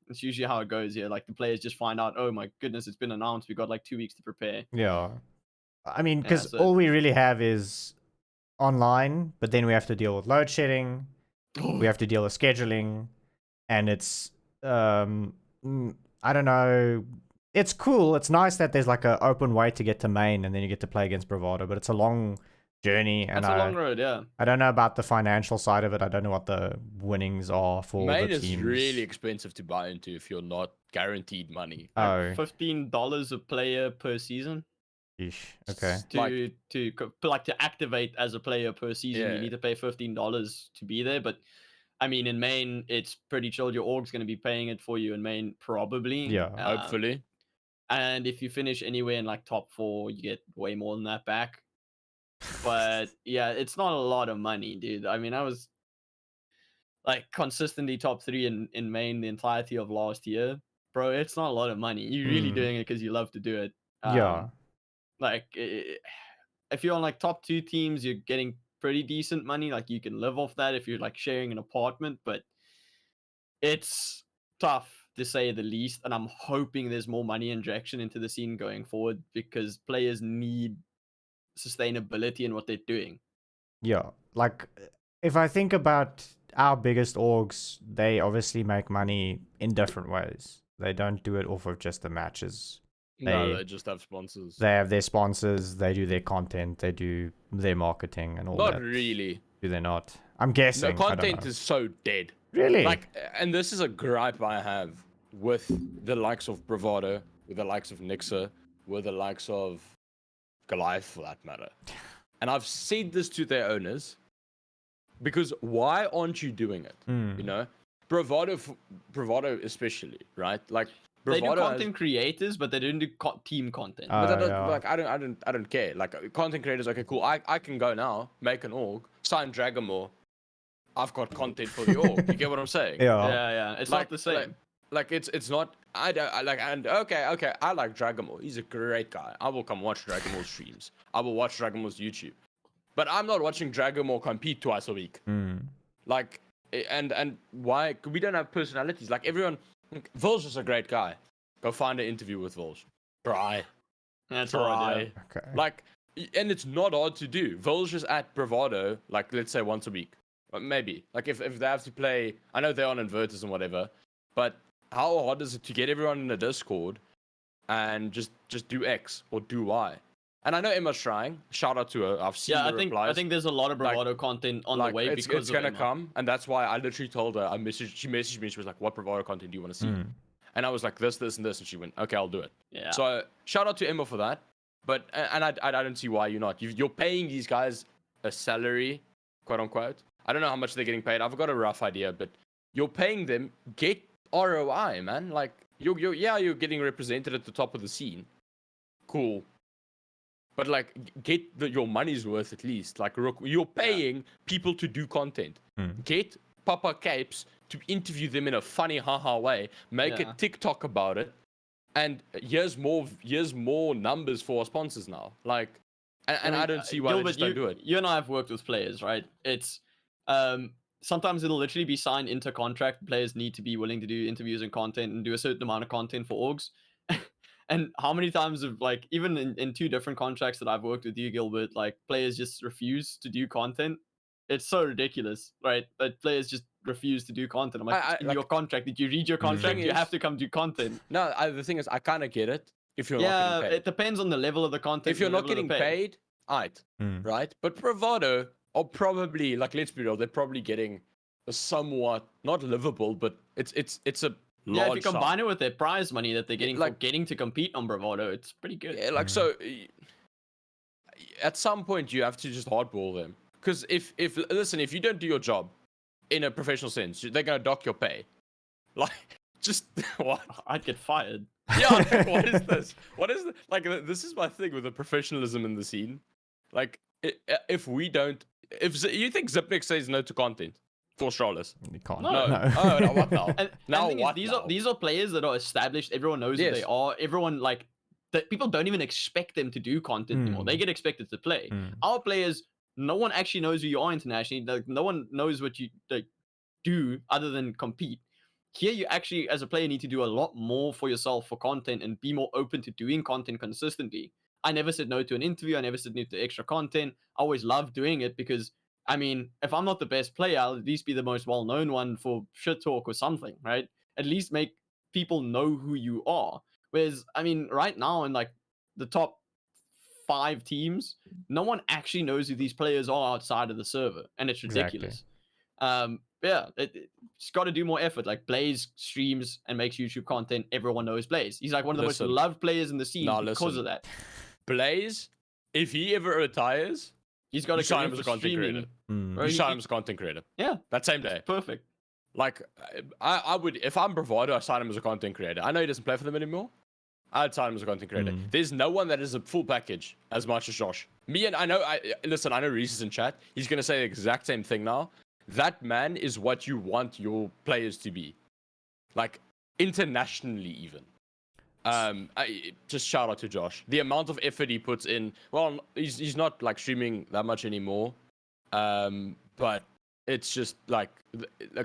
It's usually how it goes here. Like the players just find out, oh my goodness, it's been announced, we got like 2 weeks to prepare. Yeah. I mean, Yeah, because so all we really have is online, but then we have to deal with load shedding. We have to deal with scheduling, and it's I don't know. It's cool. It's nice that there's like an open way to get to main, and then you get to play against Bravado. But it's a long journey, and that's a long road, yeah. I don't know about the financial side of it. I don't know what the winnings are for Main the is teams. really expensive to buy into if you're not guaranteed money. Oh, $15 a player per season. yeesh. Okay. To activate as a player per season, you Yeah. need to pay $15 to be there. But I mean, in main, it's pretty chill. Your org's going to be paying it for you in main, probably. Yeah. Hopefully. And if you finish anywhere in like top 4, you get way more than that back. But yeah, it's not a lot of money, dude. I mean, I was like consistently top 3 in main the entirety of last year. Bro, it's not a lot of money. You're really Mm. doing it because you love to do it. Yeah. Like if you're on like top 2 teams, you're getting pretty decent money. Like you can live off that if you're like sharing an apartment, but it's tough to say the least. And I'm hoping there's more money injection into the scene going forward because players need sustainability in what they're doing. Yeah. Like, if I think about our biggest orgs, they obviously make money in different ways. They don't do it off of just the matches. No, They- they just have sponsors. They have their sponsors, they do their content, they do their marketing and all Not that. really. Do they not? I'm guessing. No, I don't content know. is so dead. Really? Like, and this is a gripe I have with the likes of Bravado, with the likes of Nixa, with the likes of Goliath, for that matter. And I've said this to their owners because why aren't you doing it? You know, Bravado especially, right? Like They Bravado do has- content creators, but they don't do team content. But that yeah. like I don't care. Like content creators, okay, cool. I can go now, make an org, sign Dragamore. I've got content for the org. You get what I'm saying? Yeah. Yeah. It's not the same. Like it's not. I like and okay. I like Dragamore. He's a great guy. I will come watch Dragamore's streams. I will watch Dragamore's YouTube. But I'm not watching Dragamore compete twice a week. Like and why? We don't have personalities. Like everyone. Volge is a great guy. Go find an interview with Volge. Try. That's hard, yeah. Okay. Like, and it's not hard to do. Volge is at Bravado, like, let's say once a week. Maybe. Like, if they have to play, I know they're on inverters and whatever, but how hard is it to get everyone in the Discord and just do X or do Y? And I know Emma's trying. Shout out to her. I've seen the replies. I think there's a lot of Bravado content on the way because it's gonna of Emma. come, and that's why I literally told her. She messaged me. She was like, "What Bravado content do you want to see?" And I was like, "This, and this," and she went, "Okay, I'll do it." Yeah. So shout out to Emma for that. But and I don't see why you're not. You're paying these guys a salary, quote unquote. I don't know how much they're getting paid. I've got a rough idea, but you're paying them. Get ROI, man. Like you're getting represented at the top of the scene. Cool. But like, get your money's worth at least. Like, you're paying people to do content. Get Papa Capes to interview them in a funny haha way. Make a TikTok about it, and here's more numbers for our sponsors now. Like, and I don't see why Gilbert, they just don't do it. You and I have worked with players, right? It's sometimes it'll literally be signed into contract. Players need to be willing to do interviews and content and do a certain amount of content for orgs. And how many times have like even in 2 different contracts that I've worked with you, Gilbert, like players just refuse to do content. It's so ridiculous, right? That players just refuse to do content. I'm like, I- it's in like- your contract. Did you read your contract? thing You is- have to come do content. No, the thing is, I kind of get it if you're not Yeah, getting paid. it depends on the level of the content. If you're and the not level of getting the pay. paid, alright, Mm. right? But Bravado are probably, like, let's be real, they're probably getting a somewhat not livable, but it's a Yeah, if large you sum. combine it with their prize money that they're getting for like- getting to compete on Bravado, it's pretty good. Yeah, like so. At some point, you have to just hardball them because if listen, if you don't do your job in a professional sense, they're gonna dock your pay. Like, just what? I'd get fired. Yeah, like, what is this? What is like? This is my thing with the professionalism in the scene. Like, if we don't, if you think Zipnik says no to content for strollers, You can't. No. Oh, no, what now? And Now the thing is, what these now? are these are players that are established. Everyone knows who they Yes. are. Everyone like that. People don't even expect them to do content anymore. They get expected to play. Our players, no one actually knows who you are internationally. Like, no one knows what you like do other than compete. Here, you actually, as a player, need to do a lot more for yourself for content and be more open to doing content consistently. I never said no to an interview. I never said no to extra content. I always loved doing it because, I mean, if I'm not the best player, I'll at least be the most well-known one for shit talk or something, right? At least make people know who you are. Whereas, I mean, right now in like the top 5 teams, no one actually knows who these players are outside of the server, and it's Exactly. ridiculous. Yeah, it's got to do more effort. Like Blaze streams and makes YouTube content. Everyone knows Blaze. He's like one of the Listen. most loved players in the scene Nah, because listen. of that. Blaze, if he ever retires, He's got you a sign career him as for a content streaming. creator. bro. You He- sign he- him as a content creator. Yeah, That same day. perfect. Like, I would, if I'm Bravado, I sign him as a content creator. I know he doesn't play for them anymore. I'd sign him as a content creator. There's no one that is a full package as much as Josh. Me and I know Reese is in chat. He's gonna say the exact same thing now. That man is what you want your players to be, like internationally even. Just shout out to Josh. The amount of effort he puts in. Well, he's not like streaming that much anymore. But it's just like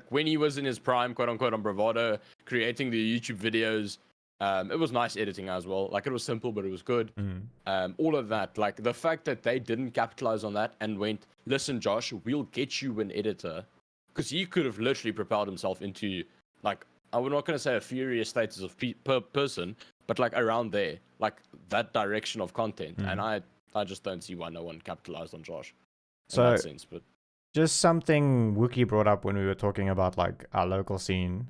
when he was in his prime, quote unquote, on Bravado, creating the YouTube videos. It was nice editing as well. Like, it was simple, but it was good. All of that, like the fact that they didn't capitalize on that and went, listen, Josh, we'll get you an editor, because he could have literally propelled himself into, like, I'm not going to say a furious status of per person, but like around there, like that direction of content. And I just don't see why no one capitalized on Josh in So- that sense. But Just something Wookie brought up when we were talking about like our local scene.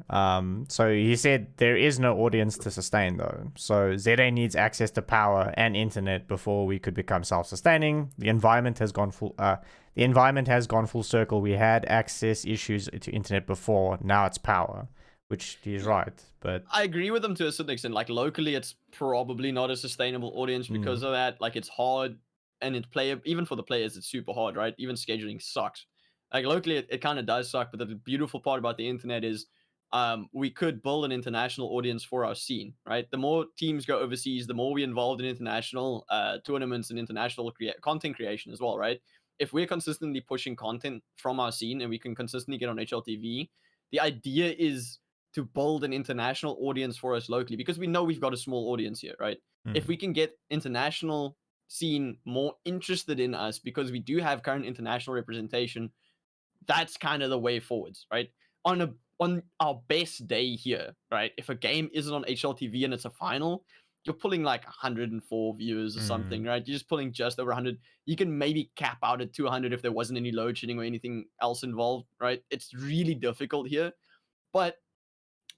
So he said there is no audience to sustain though. So ZA needs access to power and internet before we could become self-sustaining. The environment has gone full circle. We had access issues to internet before. Now it's power, which he's right. But I agree with him to a certain extent. Like locally, it's probably not a sustainable audience because of that. Like it's hard, and even for the players, it's super hard, right? Even scheduling sucks. Like locally, it kind of does suck. But the beautiful part about the internet is, we could build an international audience for our scene, right? The more teams go overseas, the more we involved in international tournaments and international content creation as well, right? If we're consistently pushing content from our scene and we can consistently get on HLTV, the idea is to build an international audience for us locally, because we know we've got a small audience here, right? If we can get international scene more interested in us because we do have current international representation, that's kind of the way forwards, right? On our best day here, right? If a game isn't on HLTV and it's a final, you're pulling like 104 viewers or something, right? You're just pulling just over 100. You can maybe cap out at 200 if there wasn't any load shedding or anything else involved, right? It's really difficult here. But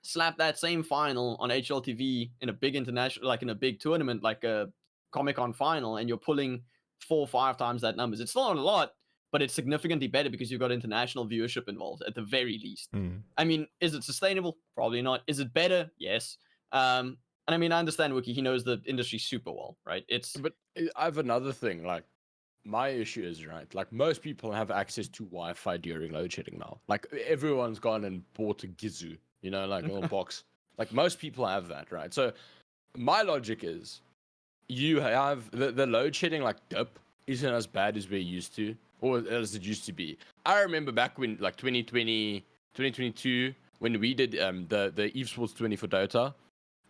slap that same final on HLTV in a big international, like in a big tournament, like a Comic-Con final, and you're pulling 4 or 5 times that numbers. It's still not a lot, but it's significantly better because you've got international viewership involved at the very least. I mean, is it sustainable? Probably not. Is it better? Yes. And I mean, I understand Wookie. He knows the industry super well, right? But I have another thing. Like, my issue is, right, like most people have access to Wi-Fi during load shedding now. Like, everyone's gone and bought a Gizu, you know, like a little box. Like, most people have that, right? So my logic is, you have the load shedding, like, dip isn't as bad as we're used to, or as it used to be. I remember back when, like, 2020, 2022, when we did the Eve Sports 20 for Dota,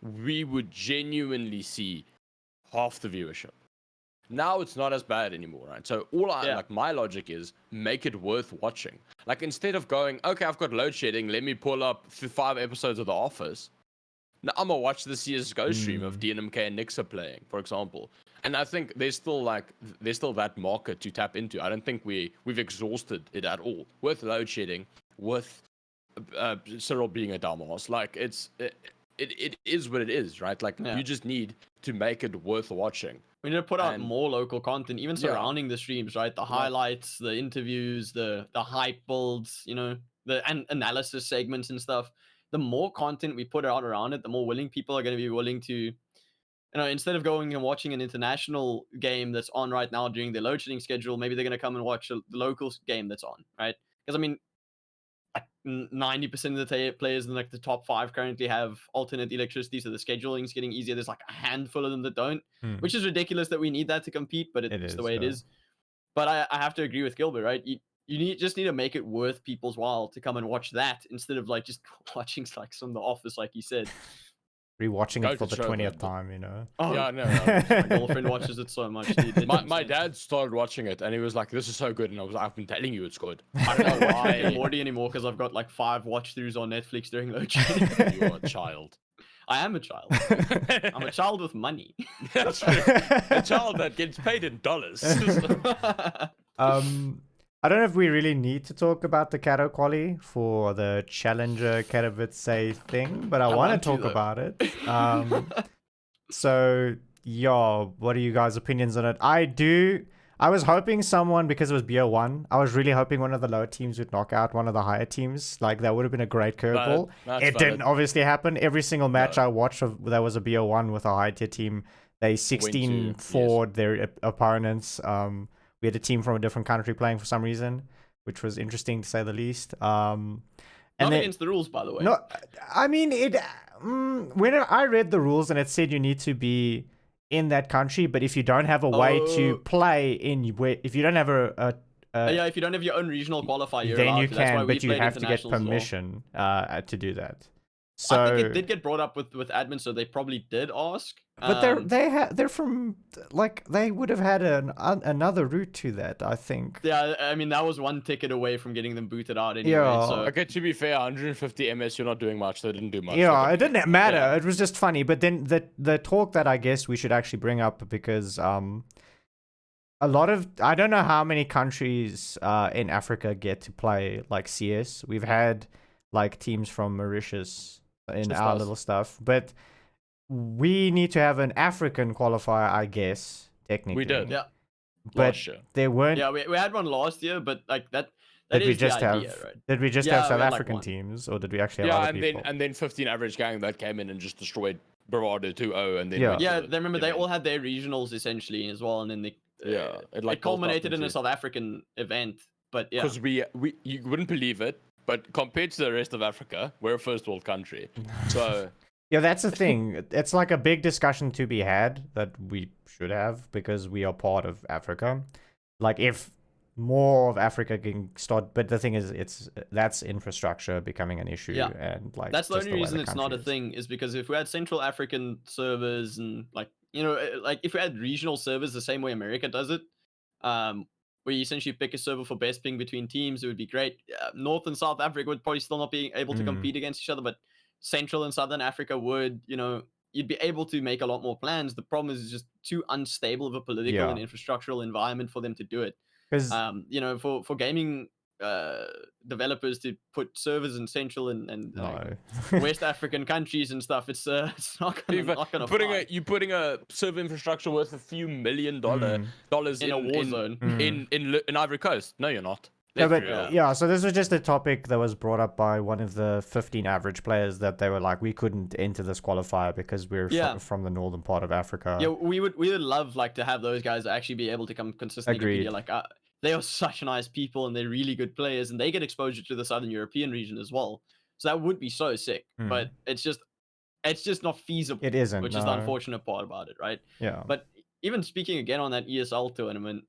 we would genuinely see half the viewership. Now it's not as bad anymore, right? So like my logic is make it worth watching. Like instead of going, okay, I've got load shedding, let me pull up 5 episodes of The Office. Now I'm gonna watch the CS:GO stream of DNMK and Nixa playing, for example. And I think there's still that market to tap into. I don't think we've exhausted it at all with load shedding, with Cyril being a dumbass. Like it is what it is, right? Like you just need to make it worth watching. We need to put out more local content, even surrounding the streams, right? The highlights, the interviews, the hype builds, you know, the analysis segments and stuff. The more content we put out around it, the more willing people are going to be willing to, you know, instead of going and watching an international game that's on right now during their load shedding schedule, maybe they're going to come and watch the local game that's on, right? Because I mean, 90% of the players in like the top 5 currently have alternate electricity, so the scheduling is getting easier. There's like a handful of them that don't, which is ridiculous that we need that to compete, but it's the way it is. But I have to agree with Gilbert, right? You just need to make it worth people's while to come and watch that instead of like just watching like some of The Office, like you said. Rewatching it for the 20th time, you know. Oh yeah, no. My girlfriend watches it so much. Dude. My dad started watching it and he was like, "This is so good," and I was like, "I've been telling you it's good." I don't know Rick and why. Morty anymore because I've got like 5 watch throughs on Netflix during load shedding. You are a child. I am a child. I'm a child with money. That's true. A child that gets paid in dollars. I don't know if we really need to talk about the Kato quali for the Challenger Katowice thing, but I want to talk about it. So, yeah, what are you guys' opinions on it? I was hoping someone, because it was BO1, I was really hoping one of the lower teams would knock out one of the higher teams. Like, that would have been a great curveball. It didn't obviously happen. Every single match I watched, there was a BO1 with a high tier team. They 16-4'd their opponents. We had a team from a different country playing for some reason, which was interesting to say the least. And not against the rules, by the way. No, I mean, when I read the rules and it said you need to be in that country, but if you don't have a way to play if you don't have if you don't have your own regional qualifier, then you can, but you have to get permission to do that. So I think it did get brought up with admin, so they probably did ask. But they're from, like, they would have had another route to that, I think. Yeah, I mean that was one ticket away from getting them booted out anyway. Yeah. So. Okay, to be fair, 150 MS, you're not doing much. They didn't do much. Yeah, it didn't matter. Yeah. It was just funny. But then the talk that I guess we should actually bring up, because a lot of, I don't know how many countries in Africa get to play like CS. We've had like teams from Mauritius in our little stuff, but we need to have an African qualifier, I guess, technically. We did, yeah. But there weren't. Yeah, we had one last year, but like that is the idea, right? Did we just have South African teams, or did we actually have other people? And then 15 average gang that came in and just destroyed Bravado 2-0, and then they remember they all had their regionals essentially as well, and then they it culminated in a South African event. But yeah, because you wouldn't believe it, but compared to the rest of Africa, we're a first world country. So yeah, that's the thing. It's like a big discussion to be had that we should have, because we are part of Africa. Like, if more of Africa can start, but the thing is, that's infrastructure becoming an issue. Yeah, and like that's the only reason it's not a thing, is because if we had Central African servers and like, you know, like if we had regional servers the same way America does it, where you essentially pick a server for best ping between teams, it would be great. North and South Africa would probably still not be able to compete against each other, but Central and Southern Africa would, you know, you'd be able to make a lot more plans. The problem is it's just too unstable of a political and infrastructural environment for them to do it. You know, for gaming developers to put servers in Central and West African countries and stuff, it's not gonna fly. You putting a server infrastructure worth a few $1 million in a war zone in Ivory Coast. No, you're not. So this was just a topic that was brought up by one of the 15 average players, that they were like, we couldn't enter this qualifier because we're from the northern part of Africa. Yeah, we would love like to have those guys actually be able to come consistently compete. Like they are such nice people and they're really good players, and they get exposure to the Southern European region as well. So that would be so sick. But it's just not feasible. It isn't, which is the unfortunate part about it, right? Yeah. But even speaking again on that ESL tournament,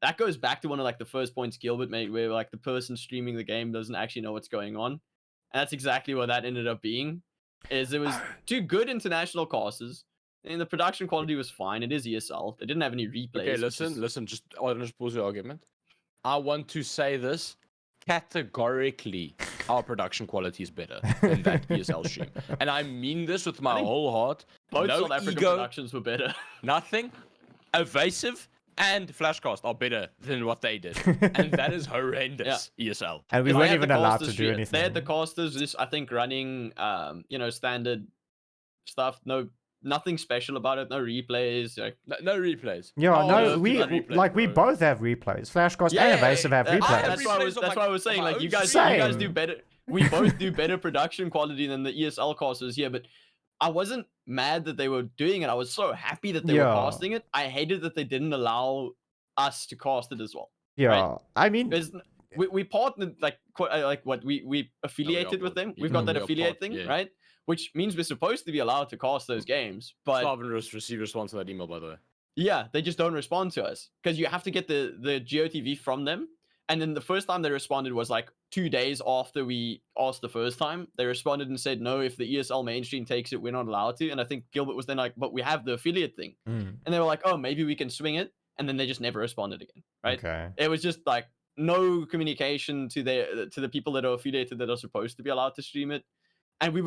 that goes back to one of like the first points Gilbert made, where like the person streaming the game doesn't actually know what's going on. And that's exactly what that ended up being. Is it was two good international casters And the production quality was fine. It is ESL. They didn't have any replays. Okay, which is- listen. Just I want to just pause your argument. I want to say this categorically. Our production quality is better than that ESL stream, and I mean this with my think whole heart. Both No South African ego, productions were better. nothing. Evasive and Flashcast are better than what they did, and that is horrendous. ESL. And we They weren't had the even allowed to casters do re- anything. They had the casters, just I think, running, standard stuff. Nothing special about it. No replays. Like, No replays. Yeah, Oh, no, no, we replays, like we bro. both have replays. Flashcast Yeah, and Evasive have I have replays. that's why I was. replays of That's my- why I was saying, of my like, own you guys stream. do better. We both do better production quality than the ESL casters here, but I wasn't mad that they were doing it. I was so happy that they were Yeah. casting it. I hated that they didn't allow us to cast it as well. Yeah, I mean, Because we partnered we affiliated with them. We've got that We are affiliate part- thing, yeah. right? Which means we're supposed to be allowed to cast those games, but Slav and receive response to that email, by the way. yeah, they just don't respond to us because you have to get the GOTV from them. And then the first time they responded was like 2 days after we asked the first time. They responded and said, no, if the ESL mainstream takes it, we're not allowed to. And I think Gilbert was then like, but we have the affiliate thing. mm, And they were like, oh, maybe we can swing it. And then they just never responded again, right? okay. It was just like no communication to the people that are affiliated that are supposed to be allowed to stream it. And we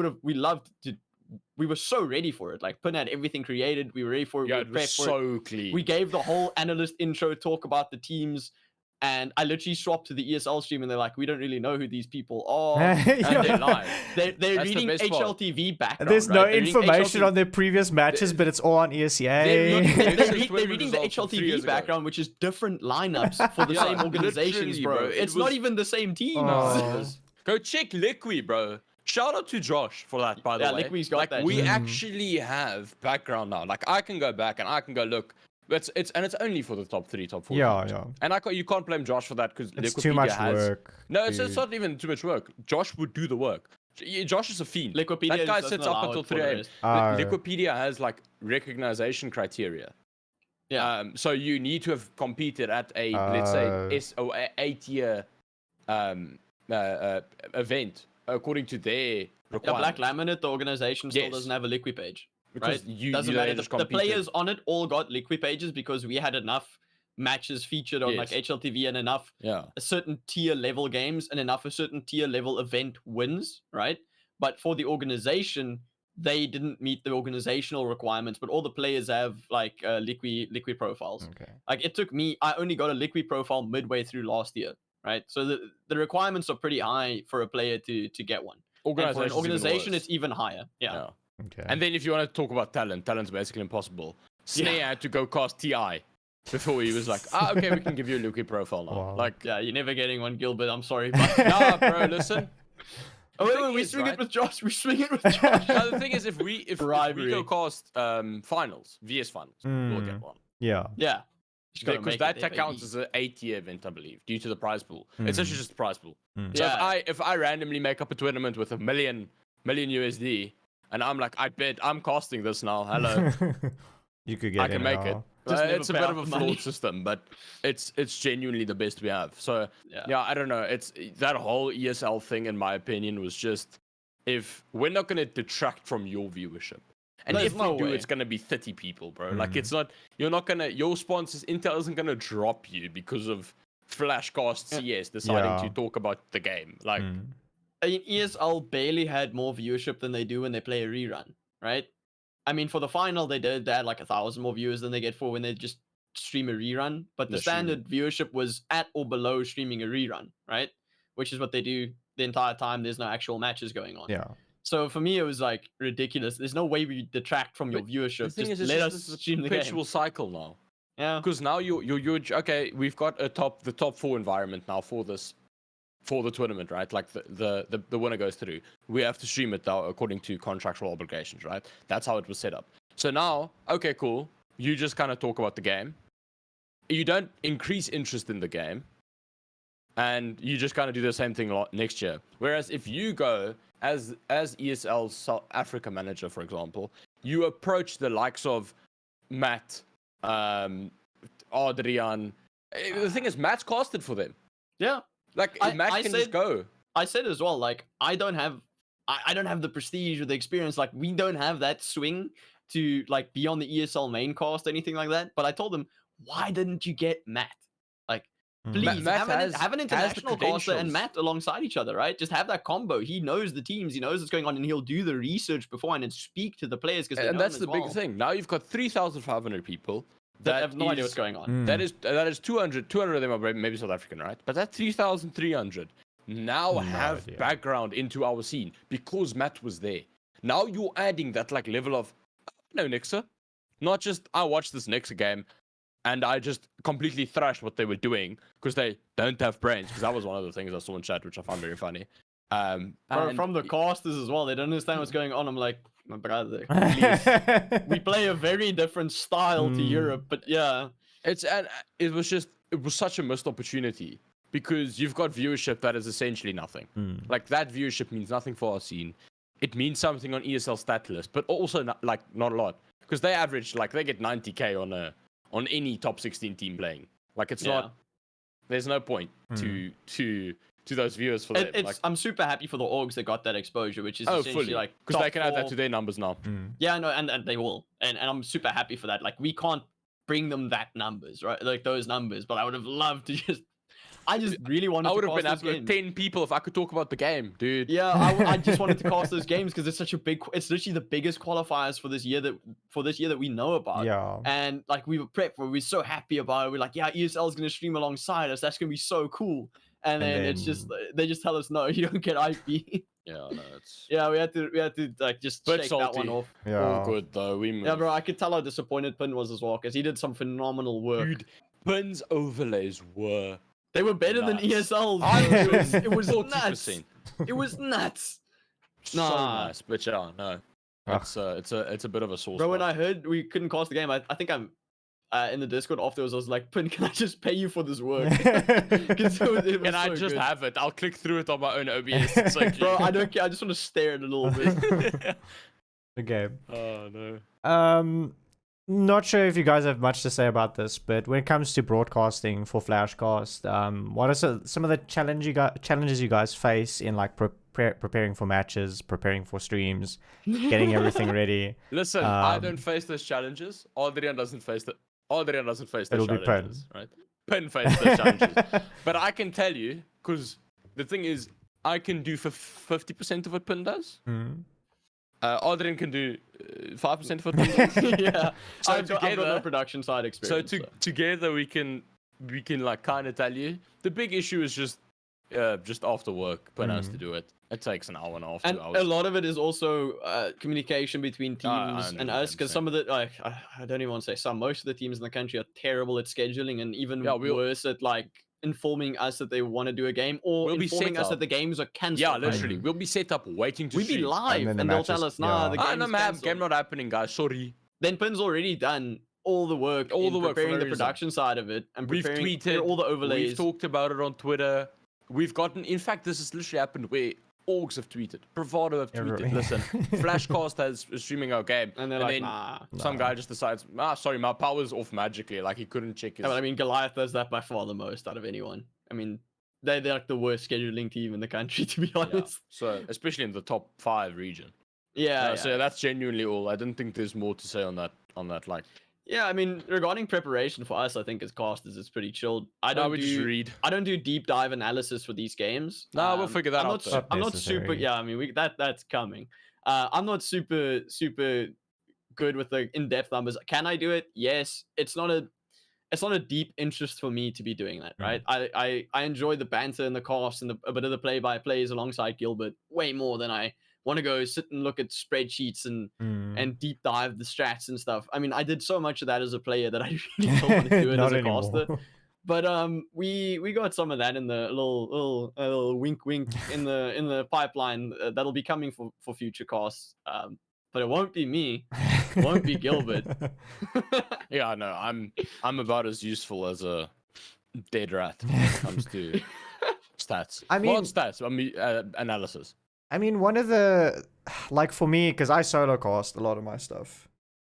were so ready for it. Like Pun had everything created. We were ready for it. Yeah, we it were was prepped for it. so clean. We gave the whole analyst intro talk about the teams. And I literally swapped to the ESL stream and they're like, we don't really know who these people are. And Yeah. they're live. They're That's the reading best part. HLTV background. There's right? no They're reading information HLTV on their previous matches, but it's all on E They're ESEA. looking at- they're Twin reading the results from 3 years HLTV ago. background, which is different lineups for the Yeah, same organizations, literally, bro. bro. It It's not was- even the same teams. Oh. Go check Liqui, bro. Shout out to Josh for that, by the Yeah, way. Liqui's got like, that. we Mm. actually have background now. Like, I can go back and I can go look. It's only for the top 3, top 4. Yeah, teams. yeah. And you can't blame Josh for that because It's too much work. No, it's to- not even too much work. Josh would do the work. Josh is a fiend. Liquipedia That guy doesn't sits up allow until it for 3 the a.m. rest. Liquipedia has like recognition criteria. Yeah. So you need to have competed at a let's say a tier event according to their Yeah, requirements. Black Laminate, the organization still Yes. doesn't have a Liqui page. Because Right? you Doesn't you matter. just The competed. players on it all got Liqui pages because we had enough matches featured on like Yes. HLTV and enough Yeah. a certain tier level games and enough a certain tier level event wins, right? But for the organization, they didn't meet the organizational requirements, but all the players have like Liqui profiles. Okay. Like it took me, I only got a Liqui profile midway through last year, right? So the requirements are pretty high for a player to get one. And for an Organization's even organization, worse. it's even higher. Yeah. Yeah. Okay. And then if you want to talk about talent's basically impossible. Snare had to go cast TI before he was like, okay, we can give you a Luki profile now. Wow. Like, Yeah, you're never getting one, Gilbert. I'm sorry, but nah, bro, listen. oh wait, thing we is, swing right? it with Josh. We swing it with Josh. Now, the thing is, if we Bribery. go cast finals, VS finals, we'll get one. yeah. Yeah. Just gotta Because make that it there, counts baby. as an 8-year event, I believe, due to the prize pool. It's actually just the prize pool. So Yeah. if I randomly make up a tournament with $1 million USD, and I'm like, I bet I'm casting this now. Hello, You could get I can in make now. it. Just never It's a pay bit out of a the flawed money. system, but it's genuinely the best we have. So yeah, I don't know. It's that whole ESL thing, in my opinion, was just if we're not gonna detract from your viewership. And There's if we no do, way. it's gonna be 30 people, bro. Like it's not. You're not gonna. Your sponsors, Intel isn't gonna drop you because of Flashcast CS deciding Yeah. to talk about the game. Like, I mean, ESL barely had more viewership than they do when they play a rerun, right? I mean, for the final, they had like 1,000 more viewers than they get for when they just stream a rerun. But the The streaming. standard viewership was at or below streaming a rerun, right? Which is what they do the entire time. There's no actual matches going on. Yeah. So for me, it was like ridiculous. There's no way we detract from your the viewership. thing Just is, let it's us just stream a the game. perpetual cycle now. Yeah. Because now you're okay. We've got the top 4 environment now for the tournament, right? Like the winner goes through. We have to stream it now according to contractual obligations, right? That's how it was set up. So now, okay, cool. You just kind of talk about the game. You don't increase interest in the game, and you just kind of do the same thing next year. Whereas if you go as ESL South Africa manager, for example, you approach the likes of Matt, Adrian. The thing is, Matt's casted for them. Yeah. Like I Matt can just said- go. I said as well, like I don't have the prestige or the experience. Like we don't have that swing to like be on the ESL main cast or anything like that. But I told them, why didn't you get Matt? Like, please Matt have an has the international caster and credentials. Matt alongside each other, right? Just have that combo. He knows the teams, he knows what's going on, and he'll do the research beforehand and speak to the players because And that's the big thing. Now you've got 3,500 people that have no idea what's going on. That is 200 of them are maybe South African, right? But that 3,300 now have background into our scene because Matt was there. Now you're adding that like level of no Nixa, not just I watched this Nixa game and I just completely thrashed what they were doing because they don't have brains. Because that was one of the things I saw in chat, which I found very funny. From the casters as well, they don't understand what's going on. I'm like, my brother, please. We play a very different style to Europe, but yeah, it was such a missed opportunity because you've got viewership that is essentially nothing. Like that viewership means nothing for our scene. It means something on ESL stat list, but also not a lot because they average like they get 90k on any top 16 team playing. Like it's not. There's no point to those viewers for them. I'm super happy for the orgs that got that exposure, which is essentially fully. like because they can add that to their numbers now. Yeah, no, and they will, and I'm super happy for that. Like we can't bring them that numbers, right? Like those numbers, but I would have loved to just. I just really wanted. I would to have been cast up with 10 people if I could talk about the game, dude. Yeah, I just wanted to cast those games because it's such a big. It's literally the biggest qualifiers for this year that we know about. Yeah. And like we were prepped, we were so happy about it. We're like, yeah, ESL is gonna stream alongside us. That's gonna be so cool. And then it's just they just tell us no, you don't get IP. Yeah, no, it's we had to like just Bit shake salty. that one off. Yeah. all good though. We moved. Yeah, bro, I could tell how disappointed Pin was as well because he did some phenomenal work. Dude, Pin's overlays were. They were better than nuts. ESL's. It was nuts. 40%. It was nuts. So nice, but yeah, no. It's a bit of a source. Bro, when I heard we couldn't cast the game, I think I'm in the Discord afterwards. I was like, Pin, can I just pay you for this work? Can I just have it? I'll click through it on my own OBS. It's like, bro, I don't care. I just want to stare at it a little bit. Okay. Oh no. Not sure if you guys have much to say about this, but when it comes to broadcasting for Flashcast, what are some of the challenges you guys face in like preparing for matches, preparing for streams, getting everything ready? Listen, I don't face those challenges. Adrian doesn't face those challenges, right? Pin faces those challenges. But I can tell you, because the thing is, I can do for 50% of what Pin does. Adrian can do 5% of what Pin does. Yeah, So I've got no production side experience. So together we can like kind of tell you. The big issue is just after work. Pin has to do it. It takes an hour and a half, 2 hours. A lot of it is also communication between teams and us, because some of the I don't even want to say some. Most of the teams in the country are terrible at scheduling, and even worse at like informing us that they want to do a game, or informing us that the games are cancelled. Yeah, literally, we'll be set up waiting to. We'll be live, and they'll tell us, "Nah, the game not happening, guys. Sorry." Then Pin's already done all the work, preparing the production side of it, and preparing all the overlays. We've talked about it on Twitter. We've gotten. In fact, this has literally happened where orgs have tweeted, Bravado have tweeted. Listen, Flashcast is streaming our game, and then some guy just decides, sorry, my power's off magically. Like he couldn't check his. I mean, Goliath does that by far the most out of anyone. I mean, they're like the worst scheduling team in the country, to be honest. Yeah. So especially in the top 5 region. Yeah. So that's genuinely all. I don't think there's more to say on that. Like. Yeah, I mean, regarding preparation for us, I think as casters, it's pretty chilled. I just read. I don't do deep dive analysis for these games. No, we'll figure that out. I'm not super. Yeah, I mean, that's coming. I'm not super good with the in-depth numbers. Can I do it? Yes. It's not a deep interest for me to be doing that, right? I enjoy the banter and the cast and a bit of the play-by-plays alongside Gilbert way more than I want to go sit and look at spreadsheets and deep dive the strats and stuff. I mean, I did so much of that as a player that I really don't want to do it as a caster. But we got some of that in the little wink in the pipeline that'll be coming for future casts. But it won't be me. It won't be Gilbert. Yeah, no, I'm about as useful as a dead rat when it comes to stats. I mean, not stats. I mean analysis. I mean, one of the, like for me, because I solo cast a lot of my stuff,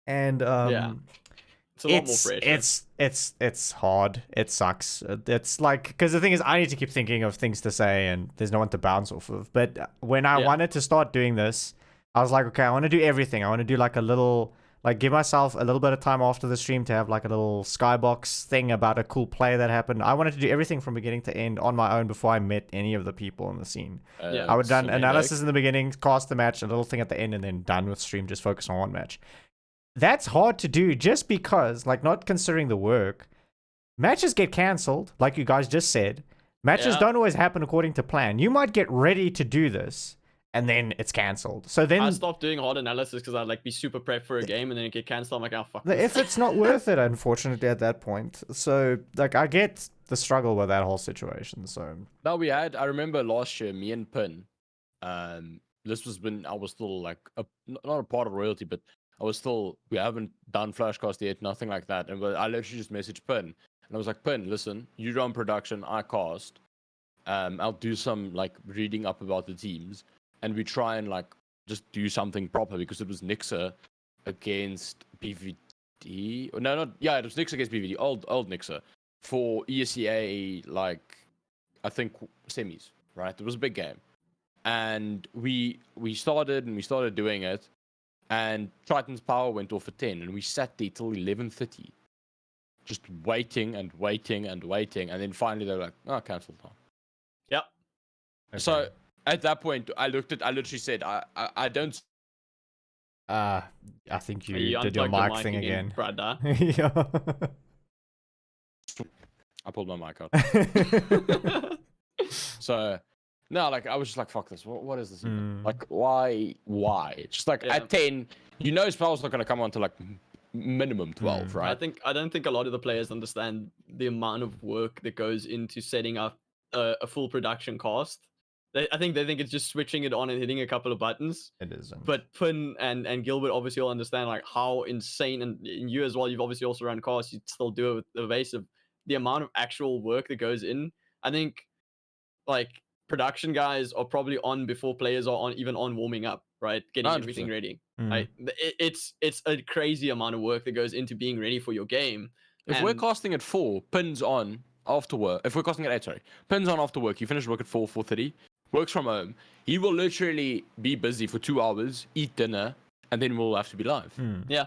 and it's a lot more pressure. It's hard. It sucks. It's like, because the thing is, I need to keep thinking of things to say, and there's no one to bounce off of. But when I wanted to start doing this, I was like, okay, I want to do everything. I want to do like a little like give myself a little bit of time after the stream to have like a little skybox thing about a cool play that happened. I wanted to do everything from beginning to end on my own before I met any of the people in the scene. Yeah. I would have done Semantic. analysis in the beginning, cast the match, a little thing at the end, and then done with stream. Just focus on one match. That's hard to do just because, like, not considering the work, matches get cancelled, like you guys just said. Matches Yeah. don't always happen according to plan. You might get ready to do this, and then it's cancelled. So then I stopped doing hard analysis because I'd like be super prepped for a game and then it get cancelled. I'm like, oh fuck. the this. effort's not worth it, unfortunately, at that point. So, like, I get the struggle with that whole situation. So, Now I remember last year, me and Pin, this was when I was still like not a part of royalty, but we haven't done Flashcast yet, nothing like that. And I literally just messaged Pin, and I was like, Pin, listen, you run production, I cast. I'll do some like reading up about the teams, and we try and like just do something proper because it was Nixa against BVD. No, it was Nixa against BVD, old Nixa for ESEA, like I think semis, right? It was a big game, and we started doing it, and Triton's power went off at 10, and we sat there till 11:30, just waiting and waiting and waiting, and then finally they were like, "Oh, cancel time." Yep. So at that point, I literally said, I don't. I think you You did your unplugged mic thing again. brother. Yeah. I pulled my mic out. So no, like I was just like, fuck this. What is this even? Like, why? Just like Yeah. at 10, spell's not gonna come on to like minimum 12, right? I don't think a lot of the players understand the amount of work that goes into setting up a full production cast. I think they think it's just switching it on and hitting a couple of buttons. It isn't. But Pun and Gilbert obviously all understand like how insane, and you as well, you've obviously also run casts, you still do it with Evasive, the amount of actual work that goes in. I think like production guys are probably on before players are on, even on warming up, right? Getting 100%. everything ready. Right? It's a crazy amount of work that goes into being ready for your game. If we're casting at 4, Pin's on after work. If we're casting at 8, sorry, Pin's on after work. You finish work at 4:30. Works from home. He will literally be busy for 2 hours, eat dinner, and then we'll have to be live. Yeah.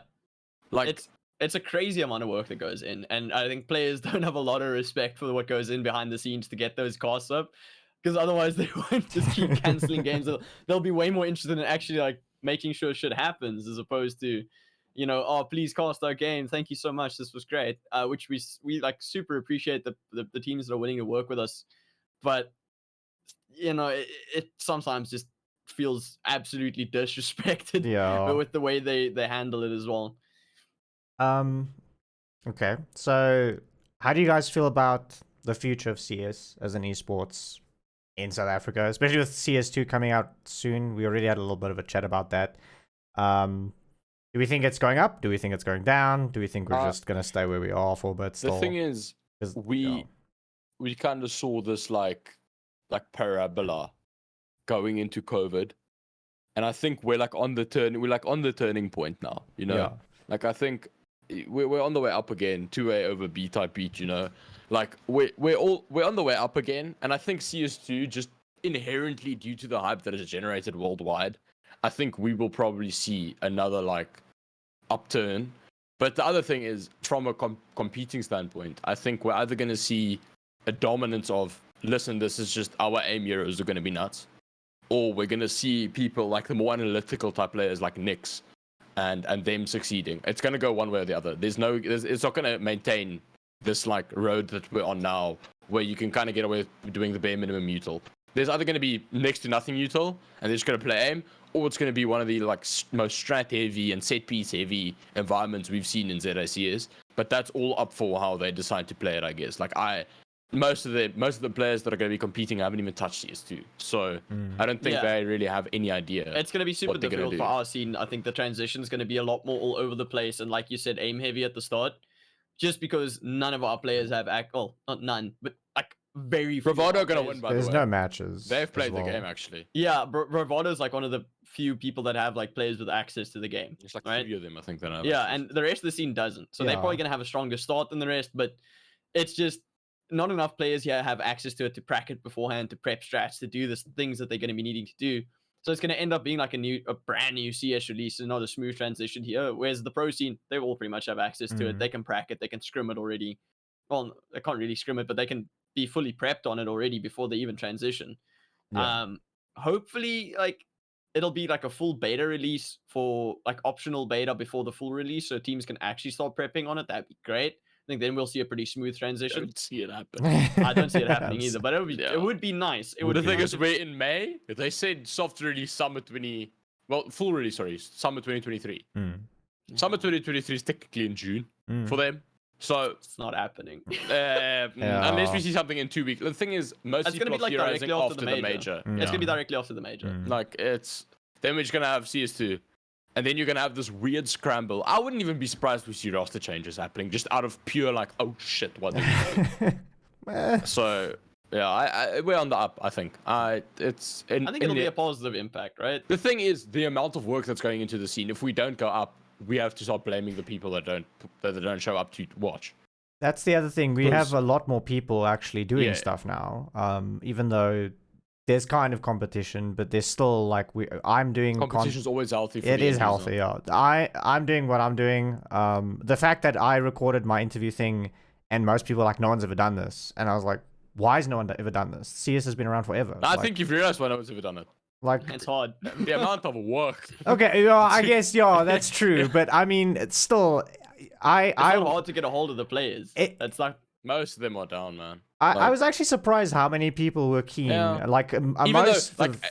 Like it's a crazy amount of work that goes in, and I think players don't have a lot of respect for what goes in behind the scenes to get those casts up, because otherwise they won't just keep canceling games. They'll be way more interested in actually like making sure shit happens, as opposed to, oh, please cast our game, thank you so much, this was great. Which we like super appreciate the teams that are willing to work with us, but it sometimes just feels absolutely disrespected. Yeah. With the way they handle it as well. Okay. So, how do you guys feel about the future of CS as an esports in South Africa, especially with CS2 coming out soon? We already had a little bit of a chat about that. Do we think it's going up? Do we think it's going down? Do we think we're just gonna stay where we are for a bit still? the thing is, we kind of saw this like parabola going into COVID, and I think we're on the turning point now. Yeah. Like I think we're on the way up again, 2A over B type beat. Like we're on the way up again, and I think CS2, just inherently due to the hype that is generated worldwide, I think we will probably see another like upturn. But the other thing is, from a competing standpoint, I think we're either going to see a dominance of, listen, this is just our aim heroes are going to be nuts, or we're going to see people like the more analytical type players like Nyx and them succeeding. It's going to go one way or the other. It's not going to maintain this like road that we're on now, where you can kind of get away with doing the bare minimum util. There's either going to be next to nothing util, and they're just going to play aim, or it's going to be one of the like most strat heavy and set piece heavy environments we've seen in ZICS. But that's all up for how they decide to play it, I guess. Like most of the players that are going to be competing haven't even touched CS2, so I don't think they really have any idea. It's going to be super difficult for our scene. I think the transition is going to be a lot more all over the place, and like you said, aim heavy at the start, just because none of our players have not none, but like very few. Bravado going to win, by the way. There's no matches. They've played the game, actually. Yeah, Bravado is like one of the few people that have like players with access to the game. There's like 3 of them, I think, that have Yeah, access. and the rest of the scene doesn't. So they're probably going to have a stronger start than the rest, but it's just not enough players here have access to it to crack it beforehand, to prep strats, to do the things that they're going to be needing to do. So it's going to end up being like a brand new CS release and not a smooth transition here. Whereas the pro scene, they all pretty much have access to it. They can prac it, they can scrim it already. Well, they can't really scrim it, but they can be fully prepped on it already before they even transition. Yeah. Hopefully, like it'll be like a full beta release for like optional beta before the full release, so teams can actually start prepping on it. That'd be great. I think then we'll see a pretty smooth transition. Don't see it happen. I don't see it happening either, but it would be nice. It would The be thing nice is, if- we're in May. They said soft release summer 20. Well, full release, sorry, summer 2023. Summer 2023 is technically in June for them. So it's not happening. unless we see something in 2 weeks. The thing is, most It's gonna people be are like theorizing directly after the major. It's gonna be directly after the major. Like it's then we're just gonna have CS2, and then you're gonna have this weird scramble. I wouldn't even be surprised if we see roster changes happening, just out of pure like, oh shit, what? Do we do? So yeah, we're on the up. I think. I think it'll be a positive impact, right? The thing is, the amount of work that's going into the scene. If we don't go up, we have to start blaming the people that don't show up to watch. That's the other thing. We have a lot more people actually doing Yeah. stuff now. Even though there's kind of competition, but there's still like I'm doing Competition's always healthy. For It the is end user. healthy, yeah. I'm doing what I'm doing. The fact that I recorded my interview thing and most people are like, no one's ever done this. And I was like, why has no one ever done this? CS has been around forever. I Like- think you've realized why no one's ever done it. like, It's hard. The amount of work. okay, yeah, I guess, yeah, that's true. But I mean, it's still, It's not I hard to get a hold of the players. It's like Most of them are down, man. I was actually surprised how many people were keen. Yeah. Like, Even though, most like, of,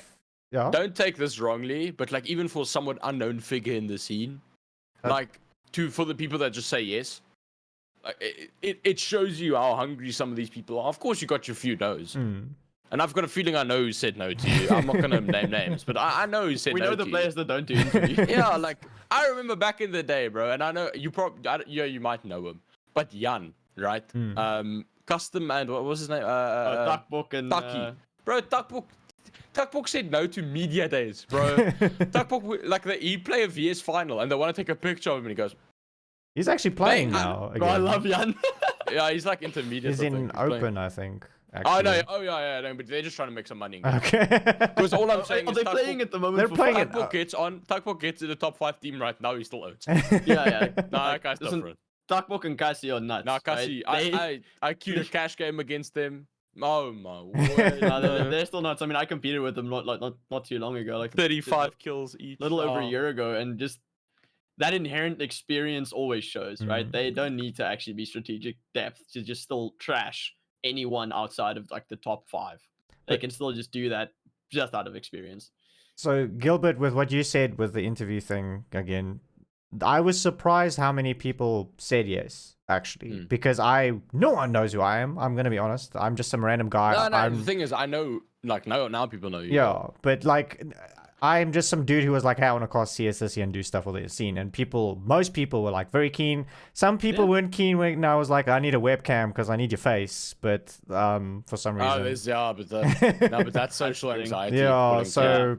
yeah. Don't take this wrongly, but like even for somewhat unknown figure in the scene, like for the people that just say yes, like it shows you how hungry some of these people are. Of course, you got your few no's, and I've got a feeling I know who said no to you. I'm not gonna name names, but I know who said we no know to the players that don't do interviews. you. Yeah, like I remember back in the day, bro, and I know you you might know him, but Jan, right? Custom and what was his name? Duckbook and Tucky. Bro, Tuckbook said no to media days, bro. Tuckbook, like, he play a VS final and they want to take a picture of him and he goes, He's actually playing Mate, now. Bro, I again. love Jan. yeah, he's like intermediate. He's I in think. He's playing. open, I think. Oh, Actually. no. Oh, yeah, no, but they're just trying to make some money. Okay. Because all I'm saying Are is they playing at the moment? They're for playing fun? it- Tuckbook gets in the top 5 team right now, he still owns. Yeah. Nah, that guy's Listen, different. Duckbook and Cassie are nuts. Nah, Cassie, right? I queued a cash game against them. Oh, my word. No, they're still nuts. I mean, I competed with them not too long ago, like 35 kills each. little over a Oh. year ago, and just that inherent experience always shows, right? They don't need to actually be strategic depth to just still trash anyone outside of like the top 5. They can still just do that just out of experience. So, Gilbert, with what you said with the interview thing again, I was surprised how many people said yes, actually, because no one knows who I am. I'm gonna be honest. I'm just some random guy. No, the thing is, I know, like, now people know you. Yeah, but like, I'm just some dude who was like, hey, I want to cast CS this year and do stuff with the scene. And most people were like very keen. Some people weren't keen when I was like, I need a webcam because I need your face. But for some reason. But that's social anxiety. Yeah, pulling so.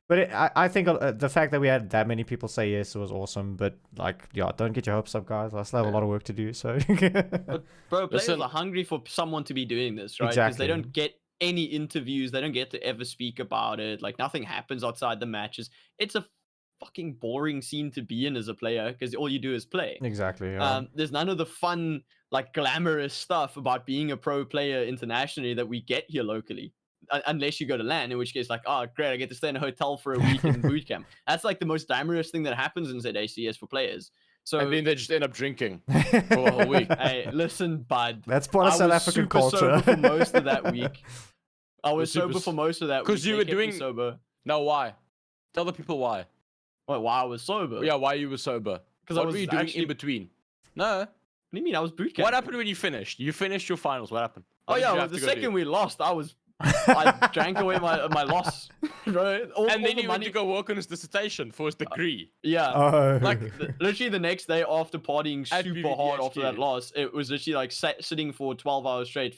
But I think the fact that we had that many people say yes was awesome. But like, yeah, don't get your hopes up, guys. I still have a lot of work to do. So, But bro, players Listen- are hungry for someone to be doing this, right? Because Exactly. they don't get any interviews. They don't get to ever speak about it. Like nothing happens outside the matches. It's a fucking boring scene to be in as a player because all you do is play. exactly. Yeah. There's none of the fun, like glamorous stuff about being a pro player internationally that we get here locally. Unless you go to LAN, in which case, like, oh, great, I get to stay in a hotel for a week in boot camp. That's like the most glamorous thing that happens in ZACS for players. So, And then they just end up drinking for the whole week. hey, listen, bud. That's part of I South was African super culture. sober for most of that week. I was super sober for most of that week. 'Cause you They were kept me doing- sober. No, why? Tell the people why. Wait, why I was sober? Yeah, why you were sober. because What I was were you doing actually. in between? No. What do you mean? I was boot camp. What happened when you finished? You finished your finals. What happened? Oh What did yeah, you well, have the to go do? second we lost, I drank away my loss, right? All And then the he went money. to go work on his dissertation for his degree. Yeah. Oh. Like literally the next day after partying At super hard after that BBDHQ. loss, it was literally like sitting for 12 hours straight.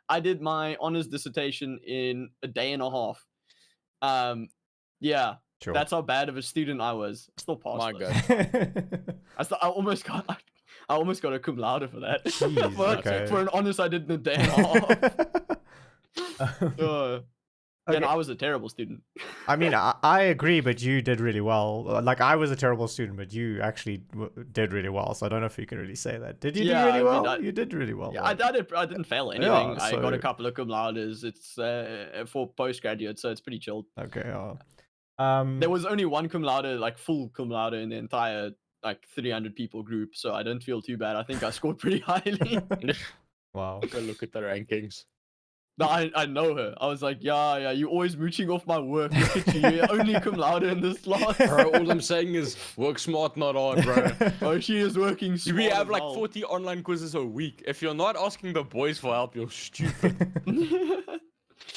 I did my honors dissertation in a day and a half. Yeah, Sure. that's how bad of a student I was. I still passed. My though. God. I almost got a cum laude for that. Jeez, for, okay. for an honors I did in a day and a half. Then Okay. I was a terrible student. I mean, I agree, but you did really well. Like, I was a terrible student, but you actually did really well. So I don't know if you can really say that. Did you do Yeah, really I mean, well? You did really well. Yeah, I though. did. I didn't fail Yeah, anything. I got a so couple of cum laudes. It's for postgraduate, so it's pretty chilled. okay. There was only one cum laude, like full cum laude, in the entire like 300 people group, so I don't feel too bad. I think I scored pretty highly. Wow. Go look at the rankings. No, I know her. I was like, yeah, you always mooching off my work. Look at you, you're only cum laude in this class. Bro, all I'm saying is work smart, not hard, bro. Oh, she is working smart. We have as like hell. 40 online quizzes a week. If you're not asking the boys for help, you're stupid.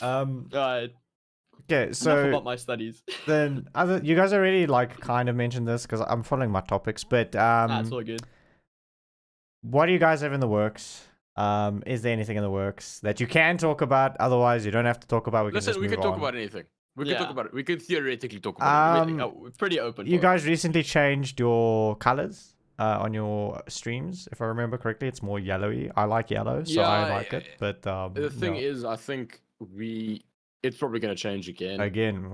Alright, Okay, enough so about my studies. then you guys already like kind of mentioned this because I'm following my topics, but That's all good. what do you guys have in the works? Is there anything in the works that you can talk about? Otherwise, you don't have to talk about. We can Listen, just we move can talk on. about anything. We can talk Yeah. about it. We could theoretically talk about it. We're pretty open. You for it. guys recently changed your colors on your streams, if I remember correctly. It's more yellowy. I like yellow, so I Yeah, like it. But The thing yeah. is, I think it's probably going to change again. Again,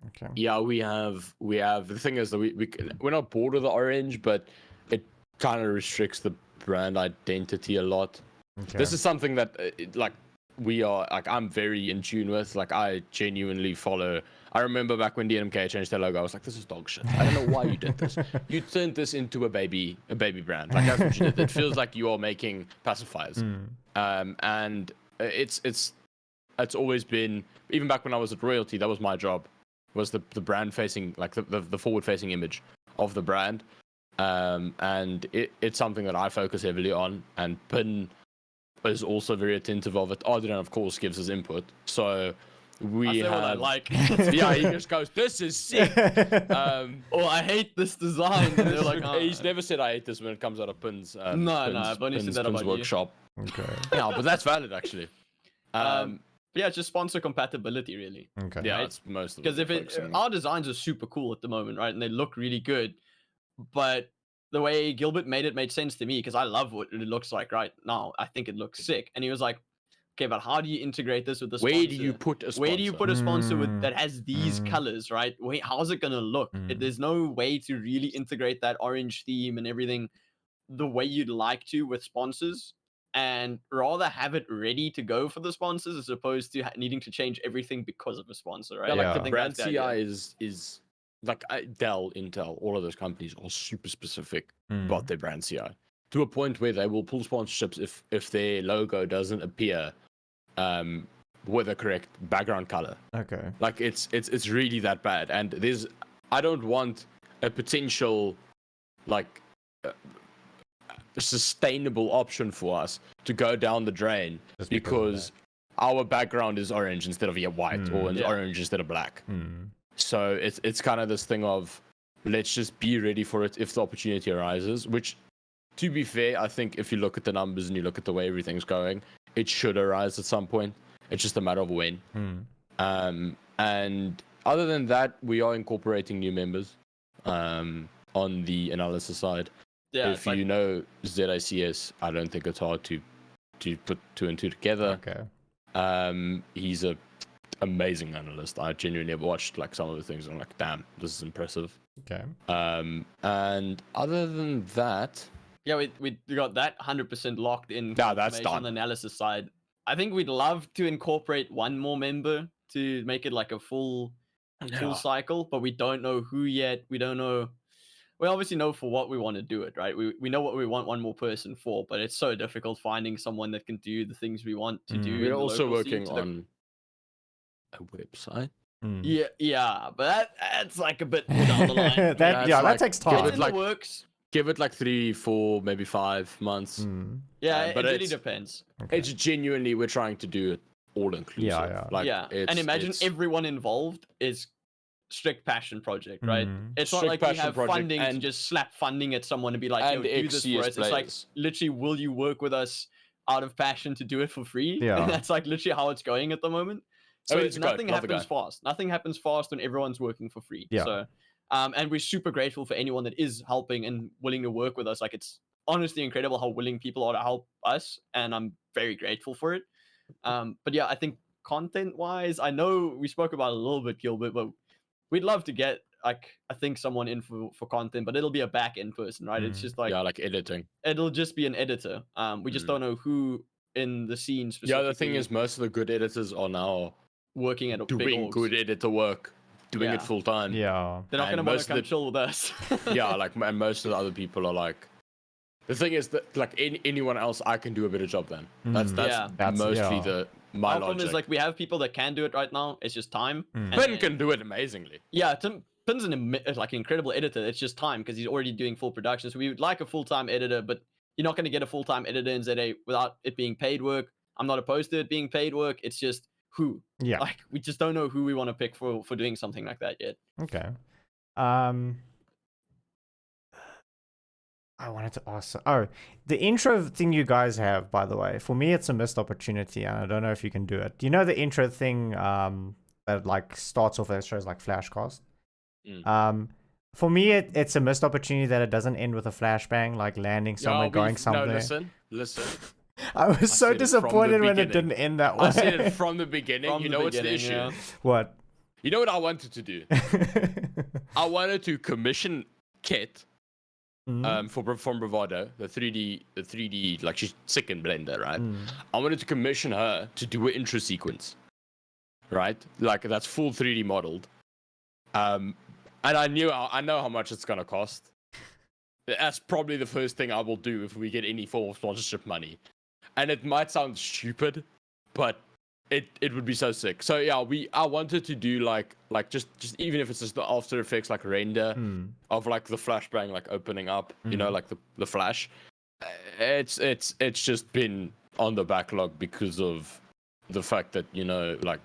okay. Yeah, we have. The thing is that we're not bored with the orange, but it kind of restricts the brand identity a lot. Okay. This is something that we are like I'm very in tune with. Like I genuinely follow. I remember back when DNMK changed their logo, I was like, this is dog shit. I don't know why you did this. You turned this into a baby brand. Like that's what you did. It feels like you are making pacifiers. And it's always been, even back when I was at Royalty, that was my job. Was the brand facing, like the forward facing image of the brand. And it's something that I focus heavily on, and Pin is also very attentive of it. Adrian, of course, gives his input. So we I say have. what I like. Yeah, he just goes, "This is sick." Oh, I hate this design. And they're like, He's never said I hate this when it comes out of Pin's. No, I've only said that about you. workshop. Okay. Yeah, but that's valid actually. But yeah, it's just sponsor compatibility, really. Okay. Yeah, right? it's most of Because it. if our designs are super cool at the moment, right, and they look really good, but the way Gilbert made sense to me because I love what it looks like right now. I think it looks sick, and he was like, "Okay, but how do you integrate this with the sponsor? Where do you put a sponsor? Where do you put a sponsor with Mm. that has these colors, right? Wait, how's it gonna look? There's no way to really integrate that orange theme and everything the way you'd like to with sponsors, and rather have it ready to go for the sponsors as opposed to needing to change everything because of a sponsor, right? Yeah, like Yeah. the I think brand that's the CI idea. is like Dell, Intel, all of those companies are super specific about their brand CI to a point where they will pull sponsorships if their logo doesn't appear with the correct background color. Okay. Like it's really that bad. And I don't want a potential like sustainable option for us to go down the drain Just because our background is orange instead of white or Yeah. orange instead of black. Hmm. So it's kind of this thing of let's just be ready for it if the opportunity arises, which to be fair, I think if you look at the numbers and you look at the way everything's going, it should arise at some point. It's just a matter of when. And other than that, we are incorporating new members on the analysis side. Yeah, If you know ZICS, I don't think it's hard to put two and two together. Okay. He's a amazing analyst. I genuinely have watched like some of the things and I'm like, damn, this is impressive. Okay. And other than that, yeah, we got that 100% locked in. Yeah, that's confirmation on the done. analysis side. I think we'd love to incorporate one more member to make it like a full cycle, but we don't know who yet. We don't know. We obviously know for what we want to do it, right? We know what we want one more person for, but it's so difficult finding someone that can do the things we want to do. in We're the also local scene working to the- on a website. Yeah, but that's like a bit more down the line. that That's that like- takes give It's time. it in like- the works. Give it like 3, 4, maybe 5 months. Yeah, but it really it's- depends. Okay. It's genuinely we're trying to do it all inclusive. Yeah. Like, Yeah, and it's- imagine it's everyone involved is strict passion project, right? It's not Strict like we passion have project funding to and- just slap funding at someone and be like, "Yo, and do this for XCS us." It's like players. literally, will you work with us out of passion to do it for free? Yeah. And that's like literally how it's going at the moment. So mean, it's a goat. nothing Love the happens fast. Nothing happens fast when everyone's working for free. Yeah. So, and we're super grateful for anyone that is helping and willing to work with us. Like it's honestly incredible how willing people are to help us, and I'm very grateful for it. But yeah, I think content wise, I know we spoke about it a little bit, Gilbert, but we'd love to get like I think someone in for content, but it'll be a back end person, right? It's just like yeah, like editing. it'll just be an editor. We just don't know who in the scene Yeah, specifically. the thing is, most of the good editors are now working at big doing orgs. good editor work, doing it Yeah. full time. Yeah. They're not and going to want most to of come the- chill with us. Yeah, like, and most of the other people are like, the thing is that like anyone else, I can do a better job than. That's Yeah. That's- mostly yeah. my Our problem logic. is like we have people that can do it right now. It's just time. Mm. and Ben then- can do it amazingly. Yeah, Pin's like an incredible editor. It's just time because he's already doing full production. So we would like a full-time editor, but you're not going to get a full-time editor in ZA without it being paid work. I'm not opposed to it being paid work. It's just who. Yeah. Like we just don't know who we want to pick for doing something like that yet. Okay. I wanted to ask. Oh, the intro thing you guys have, by the way, for me, it's a missed opportunity, and I don't know if you can do it. Do you know the intro thing that like starts off as shows like Flashcast? For me, it's a missed opportunity that it doesn't end with a flashbang, like landing somewhere, going somewhere. No, listen. I was so said it from the disappointed when it beginning. didn't end that way. I said it from the beginning. From You the know what's the beginning, issue? yeah. What? You know what I wanted to do? I wanted to commission Kit Mhm. from Bravado, the 3D, like she's sick in Blender, right? Mm. I wanted to commission her to do an intro sequence, right? Like that's full 3D modeled. And I know how much it's gonna cost. That's probably the first thing I will do if we get any form of sponsorship money. And it might sound stupid, but it would be so sick. So yeah, I wanted to do like just even if it's just the After Effects like render Mm. of like the flashbang like opening up, you know, like the flash. It's just been on the backlog because of the fact that, you know, like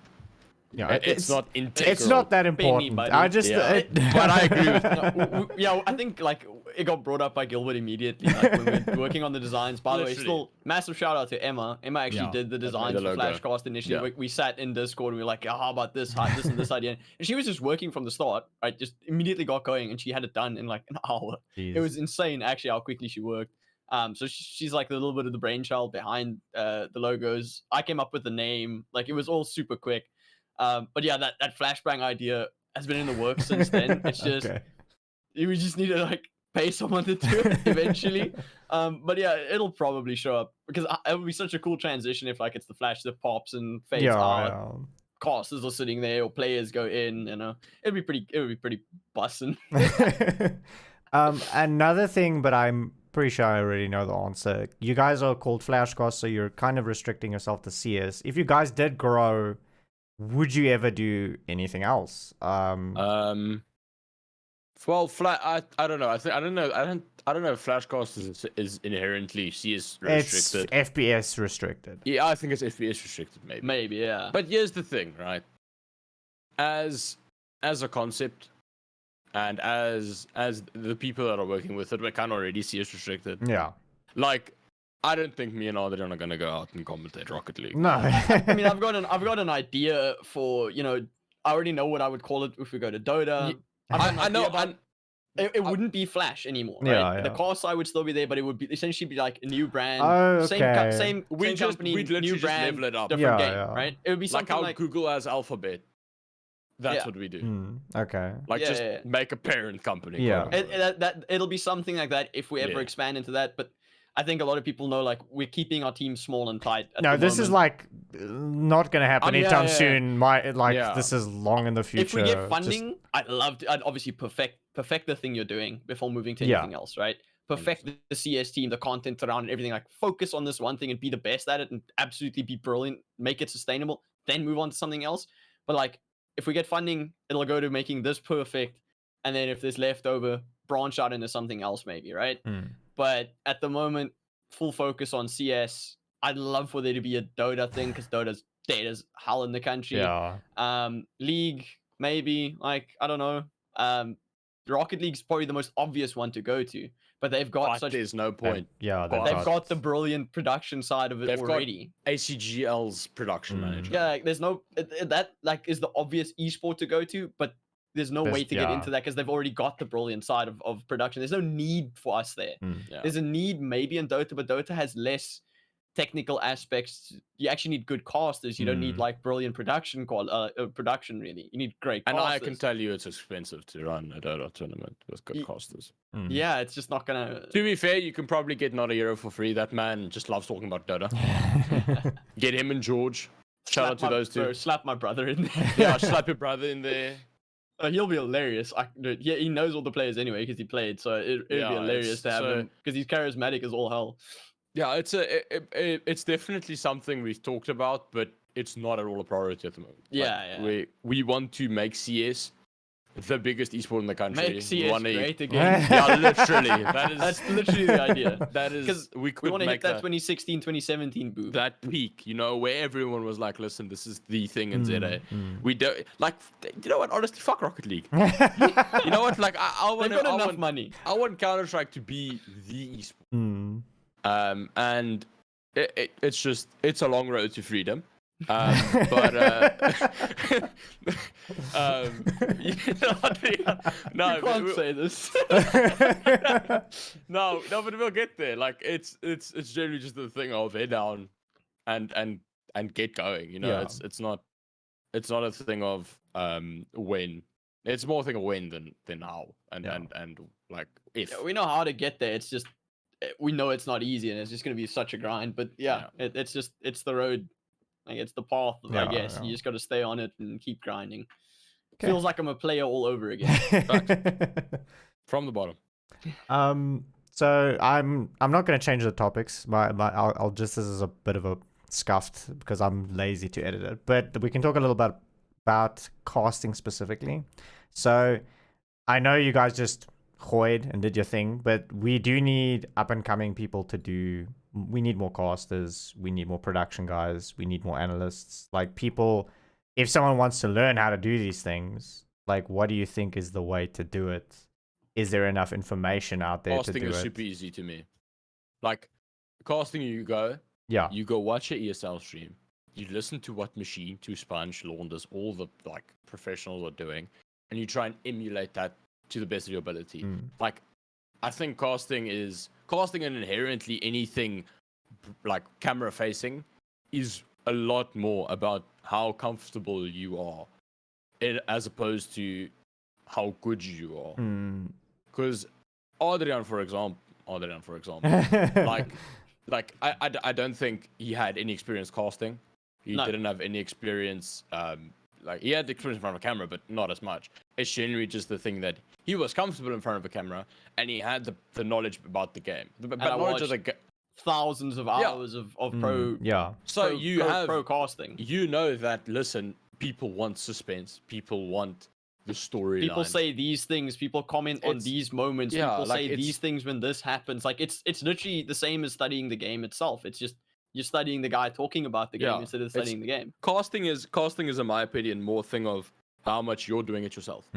Yeah, it's not integral. It's not that important. buddy. I just. Yeah. But I agree with Yeah, I think like it got brought up by Gilbert immediately like, when we were working on the designs. By the way, Literally. still massive shout out to Emma. Emma actually Yeah. did the made designs the for logo. Flashcast initially. Yeah. We sat in Discord and we were like, oh, how about this, this and this idea? And she was just working from the start, right? Just immediately got going and she had it done in like an hour. It was insane actually how quickly she worked. So she's like a little bit of the brainchild behind the logos. I came up with the name. Like it was all super quick. But yeah, that flashbang idea has been in the works since then. It's just Okay. we just need to like pay someone to do it eventually. But yeah, it'll probably show up because it would be such a cool transition if like it's the flash that pops and fades out. Casters are sitting there or players go in. You know, it'd be pretty bussin'. Yeah. Another thing, but I'm pretty sure I already know the answer. You guys are called Flashcast, so you're kind of restricting yourself to CS. If you guys did grow, would you ever do anything else? Well, I don't know. I don't know if Flashcast is inherently CS It's restricted. FPS restricted. Yeah, I think it's FPS restricted, maybe. Maybe, yeah. But here's the thing, right? As a concept, and as the people that are working with it, we can already CS restricted. Yeah. Like, I don't think me and Adrian are gonna go out and commentate Rocket League. No. I mean, I've got an idea for, you know, I already know what I would call it if we go to Dota. I know. It wouldn't be Flash anymore, right? Yeah, The yeah. car side would still be there, but it would be essentially be like a new brand, Oh, same okay. same company, we'd literally new just brand, level it up. different Yeah, game, yeah. right? It would be Like something how like Google has Alphabet. That's Yeah. what we do. Hmm, okay. Like Yeah, just yeah. make a parent company. Yeah. quote unquote. it'll be something like that if we ever Yeah. expand into that. But I think a lot of people know like we're keeping our team small and tight. At No, the this is moment. like not gonna happen Yeah, anytime yeah. soon. Yeah. This is long in the future. If we get Just- funding, I'd obviously perfect the thing you're doing before moving to Yeah. anything else, right? Perfect the CS team, the content around it, everything. Like focus on this one thing and be the best at it, and absolutely be brilliant. Make it sustainable, then move on to something else. But like, if we get funding, it'll go to making this perfect, and then if there's leftover, branch out into something else, maybe, right? Hmm. But at the moment, full focus on CS. I'd love for there to be a Dota thing because Dota's dead as hell in the country. Yeah. League, maybe, like, I don't know. Rocket League's probably the most obvious one to go to, but they've got But such there's no point. Yeah. But they've got the brilliant production side of it They've got already. ACGL's production manager. Yeah, like, there's no that like is the obvious esport to go to, but there's no way to get into that because they've already got the brilliant side of production. There's no need for us there. Hmm. Yeah. There's a need maybe in Dota, but Dota has less technical aspects. You actually need good casters. You don't need like brilliant production really. You need great And casters. I can tell you it's expensive to run a Dota tournament with good casters. Yeah, it's just not gonna. To be fair, you can probably get Not a Hero for free. That man just loves talking about Dota. Get him and George. Shout out to those two. Slap my brother in there. Yeah, slap your brother in there. He'll be hilarious. Yeah, he knows all the players anyway because he played, so it'd be hilarious to have him because he's charismatic as all hell. Yeah, it's definitely something we've talked about, but it's not at all a priority at the moment. Yeah. We want to make CS the biggest esport in the country. Make CS great again. Yeah, literally. That's literally the idea. That is because we want to hit that that 2016, 2017 boom. that peak, where everyone was like, listen, this is the thing in ZA. We don't like, you know what? Honestly, fuck Rocket League. You know what? Like, I want enough money. I want Counter-Strike to be the esport. And it's a long road to freedom. But no, you can't say this. no, but we'll get there. Like it's generally just the thing of head down and get going. It's not a thing of when. It's more a thing of when than how and like if. Yeah, we know how to get there. It's just we know it's not easy and it's just gonna be such a grind. But it's the road. Like it's the path, I guess. You just got to stay on it and keep grinding. Okay. Feels like I'm a player all over again. From the bottom. So I'm not going to change the topics. I'll just, this is a bit of a scuffed because I'm lazy to edit it. But we can talk a little bit about casting specifically. So I know you guys just hoid and did your thing, but we do need up and coming people to do. We need more casters, we need more production guys, we need more analysts, like people. If someone wants to learn how to do these things, like what do you think is the way to do it? Is there enough information out there to do it? Casting is super easy to me. Like casting, you go watch your ESL stream, you listen to what Machine, Two Sponge, Launders, all the like professionals are doing, and you try and emulate that to the best of your ability. Like I think casting and inherently anything like camera facing is a lot more about how comfortable you are as opposed to how good you are. Because Adrian, for example, like I don't think he had any experience casting. He didn't have any experience. Like he had experience in front of a camera, but not as much. It's generally just the thing that he was comfortable in front of a camera and he had the knowledge about the game. But knowledge of the thousands of hours of pro. So you have pro casting. You know that. Listen, people want suspense. People want the story. People say these things. People comment on these moments. People say these things when this happens. Like it's literally the same as studying the game itself. It's just you're studying the guy talking about the game instead of studying the game. Casting is, in my opinion, more thing of how much you're doing it yourself.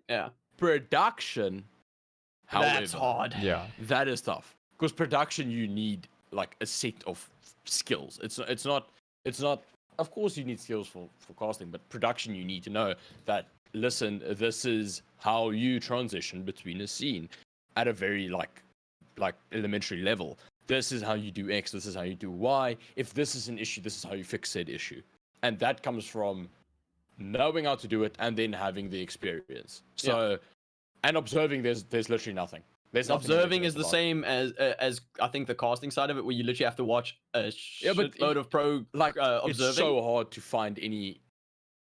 Yeah. Production, however, that's hard. Yeah. That is tough. Because production, you need like a set of skills. It's not. Of course, you need skills for casting, but production, you need to know that. Listen, this is how you transition between a scene at a very like elementary level. This is how you do X, this is how you do Y. If this is an issue, this is how you fix said issue. And that comes from knowing how to do it and then having the experience. So, and observing, there's literally nothing. Observing is the same as I think the casting side of it, where you literally have to watch a load of pro observing. It's so hard to find any.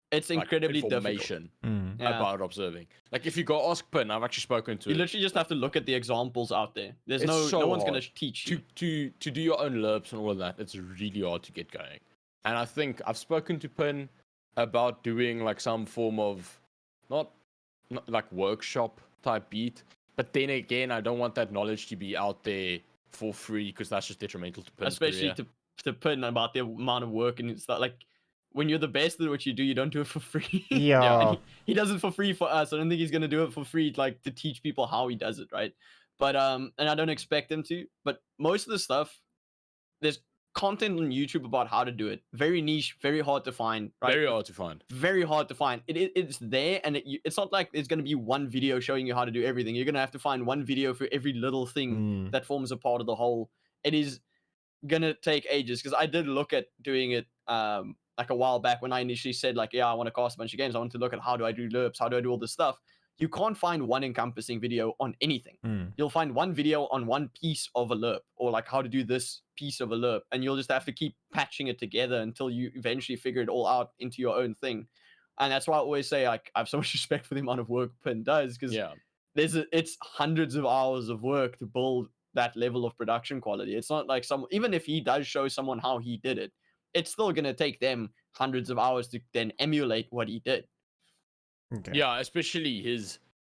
It's incredibly information about observing. Like if you go ask Pin, I've actually spoken to. You literally just have to look at the examples out there. There's no one's gonna teach you to do your own lerps and all of that. It's really hard to get going. And I think I've spoken to Pin about doing like some form of not like workshop type beat. But then again, I don't want that knowledge to be out there for free because that's just detrimental to Pin's especially career. to Pin about the amount of work and stuff like. When you're the best at what you do, you don't do it for free. Yeah. He does it for free for us. I don't think he's gonna do it for free, like to teach people how he does it, right? But and I don't expect him to. But most of the stuff, there's content on YouTube about how to do it. Very niche, very hard to find. Right? Very hard to find. Very hard to find. It's there, and it's not like there's gonna be one video showing you how to do everything. You're gonna have to find one video for every little thing that forms a part of the whole. It is. gonna take ages, because I did look at doing it like a while back when I initially said like, yeah, I want to cast a bunch of games. I want to look at how do I do lerps, how do I do all this stuff. You can't find one encompassing video on anything. You'll find one video on one piece of a lerp, or like how to do this piece of a lerp, and you'll just have to keep patching it together until you eventually figure it all out into your own thing. And that's why I always say, like, I have so much respect for the amount of work Pin does, because it's hundreds of hours of work to build that level of production quality. It's not like even if he does show someone how he did it, it's still going to take them hundreds of hours to then emulate what he did. Okay. Yeah, especially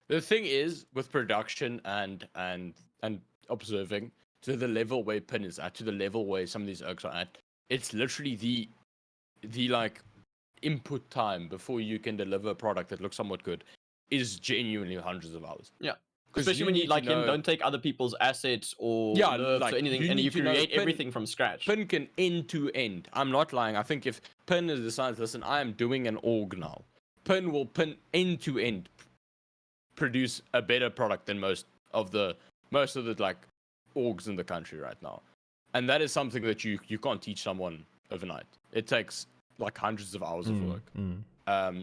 the thing is with production and observing to the level where Pin is at, to the level where some of these ergs are at, it's literally the like input time before you can deliver a product that looks somewhat good is genuinely hundreds of hours. Yeah. Especially when you like him, don't take other people's assets or lerps or anything, and you create everything from scratch. Pin can end to end. I'm not lying. I think if Pin decides, listen, I am doing an org now, Pin will end to end produce a better product than most of the like orgs in the country right now. And that is something that you can't teach someone overnight. It takes like hundreds of hours of work.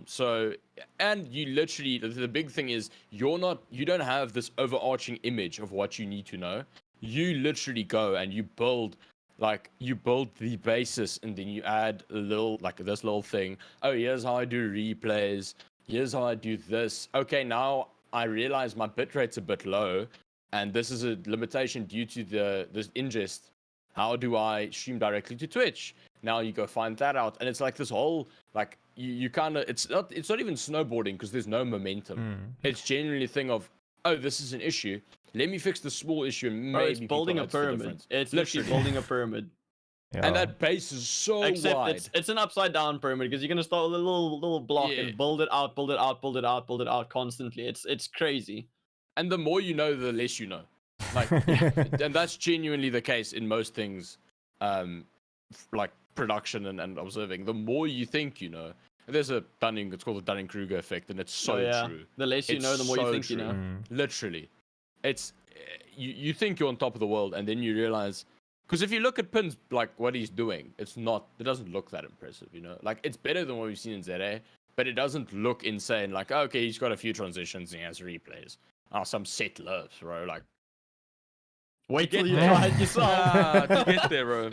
So, and you literally, the big thing is you don't have this overarching image of what you need to know. You literally go and you build the basis, and then you add a little, like this little thing. Oh, here's how I do replays. Here's how I do this. Okay, now I realize my bitrate's a bit low, and this is a limitation due to this ingest. How do I stream directly to Twitch? Now you go find that out, and it's like this whole like you kind of it's not even snowboarding because there's no momentum. It's genuinely a thing of, oh, this is an issue. Let me fix the small issue and maybe it's building a pyramid. It's literally building a pyramid. Yeah. And that base is so wide. It's an upside down pyramid, because you're gonna start with a little block and build it out constantly. It's crazy. And the more you know, the less you know. Like, and that's genuinely the case in most things, like production and observing. The more you think you know, there's it's called the Dunning-Kruger effect, and it's so true. The less you know, the more you think you know. Literally, it's you think you're on top of the world, and then you realize. Because if you look at Pin's, like, what he's doing, it doesn't look that impressive, you know? Like, it's better than what we've seen in ZA, but it doesn't look insane. Like, okay, he's got a few transitions and he has replays. Some set lerps, bro. Like, wait till you try it yourself. To get there, bro.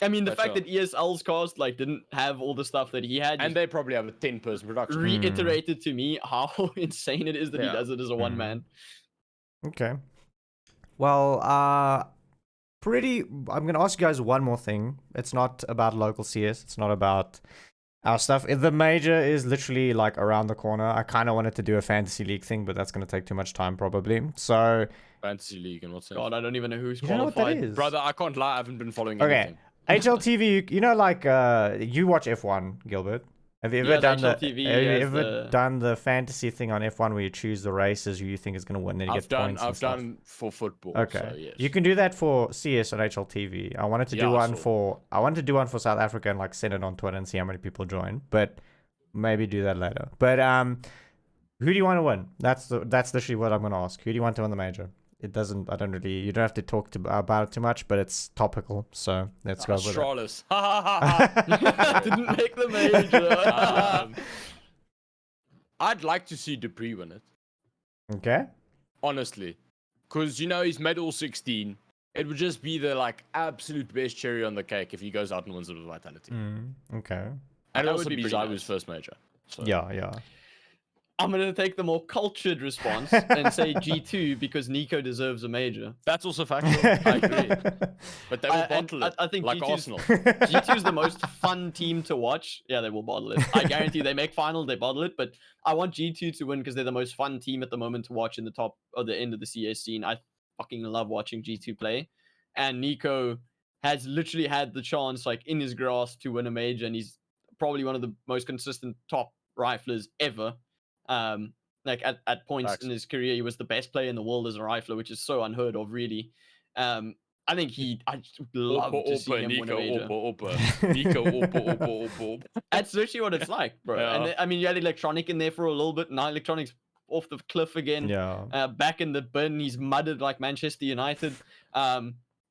I mean, the fact that ESL's cast, like, didn't have all the stuff that he had. And they probably have a 10-person production. Reiterated to me how insane it is that he does it as a one-man. Okay. Well, I'm going to ask you guys one more thing. It's not about local CS. It's not about our stuff. The major is literally like around the corner. I kind of wanted to do a fantasy league thing, but that's going to take too much time probably. So fantasy league and what's that? God, I don't even know who's qualified. Know what that is? Brother, I can't lie. I haven't been following anything. HLTV, you know, like you watch F1, Gilbert. Have you ever done the fantasy thing on F1 where you choose the races who you think is going to win and you get points? I've done for football. Okay, so yes. You can do that for CS on HLTV. I wanted to do one for South Africa and like send it on Twitter and see how many people join, but maybe do that later. But who do you want to win? That's literally what I'm going to ask. Who do you want to win the major? You don't have to talk about it too much, but it's topical, so let's go with it. Astralis. Didn't make the major. I'd like to see Dupree win it. Okay. Honestly. Because, you know, he's made all 16. It would just be the, like, absolute best cherry on the cake if he goes out and wins it with Vitality. Okay. And it also be Zaibu's first major. So. Yeah. I'm going to take the more cultured response and say G2 because Nico deserves a major. That's also factual. I agree. But they will bottle it, I think like G2's, Arsenal. G2 is the most fun team to watch. Yeah, they will bottle it. I guarantee they make final, they bottle it. But I want G2 to win because they're the most fun team at the moment to watch in the top or the end of the CS scene. I fucking love watching G2 play. And Nico has literally had the chance, like, in his grasp to win a major. And he's probably one of the most consistent top riflers ever. Like at points in his career, he was the best player in the world as a rifler, which is so unheard of, really. I think I love to see him win a major. Nico, That's literally what it's like, bro. Yeah. And I mean, you had Electronic in there for a little bit. Now Electronic's off the cliff again. Yeah. Back in the bin, he's mudded like Manchester United.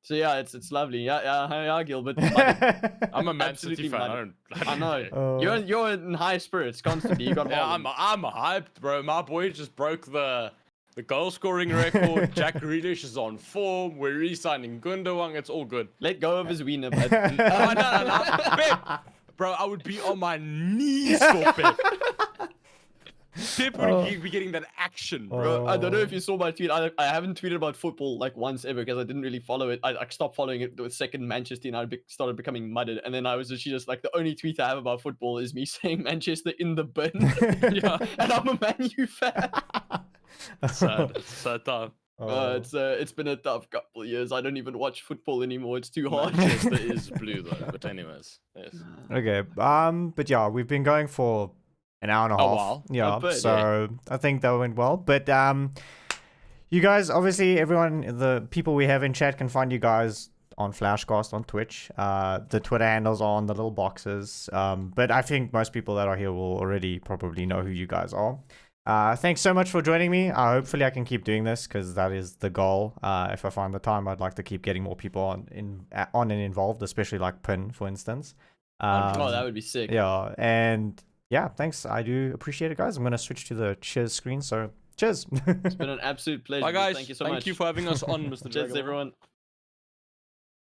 So yeah, it's lovely. Yeah, Gilbert. I'm a Man Absolutely City fan. mad. I I know. Oh. You're in high spirits constantly. You got Yeah, Haaland. I'm hyped, bro. My boy just broke the goal sscoring record. Jack Grealish is on form. We're re-signing Gundogan. It's all good. Let go of his wiener, bud. No. Pep, bro, I would be on my knees for Pep. Pep would be getting that action, bro. Bro, I don't know if Oh. you saw my tweet. I haven't tweeted about football like once ever because I didn't really follow it. I stopped following it the second Manchester United started becoming mudded, and then I was literally just like, the only tweet I have about football is me saying Manchester in the bin. Yeah, And I'm a Man U fan. sad. It's sad time. Oh. It's been a tough couple of years. I don't even watch football anymore. It's too hard. Manchester is blue though. But anyways, yes. Okay. But yeah, we've been going for an hour and a A half. while. Yeah. A bit, So I think that went well. But you guys, obviously, everyone, the people we have in chat can find you guys on Flashcast on Twitch. The Twitter handles are on the little boxes. But I think most people that are here will already probably know who you guys are. Thanks so much for joining me. Hopefully I can keep doing this because that is the goal. If I find the time, I'd like to keep getting more people on and involved, especially like Pin, for instance. Oh, that would be sick. Yeah, and yeah, thanks. I do appreciate it, guys. I'm gonna switch to the cheers screen. So cheers. It's been an absolute pleasure. Bye guys. Thank you so much. Thank you for having us on, Mr. Cheers, Dragon. everyone.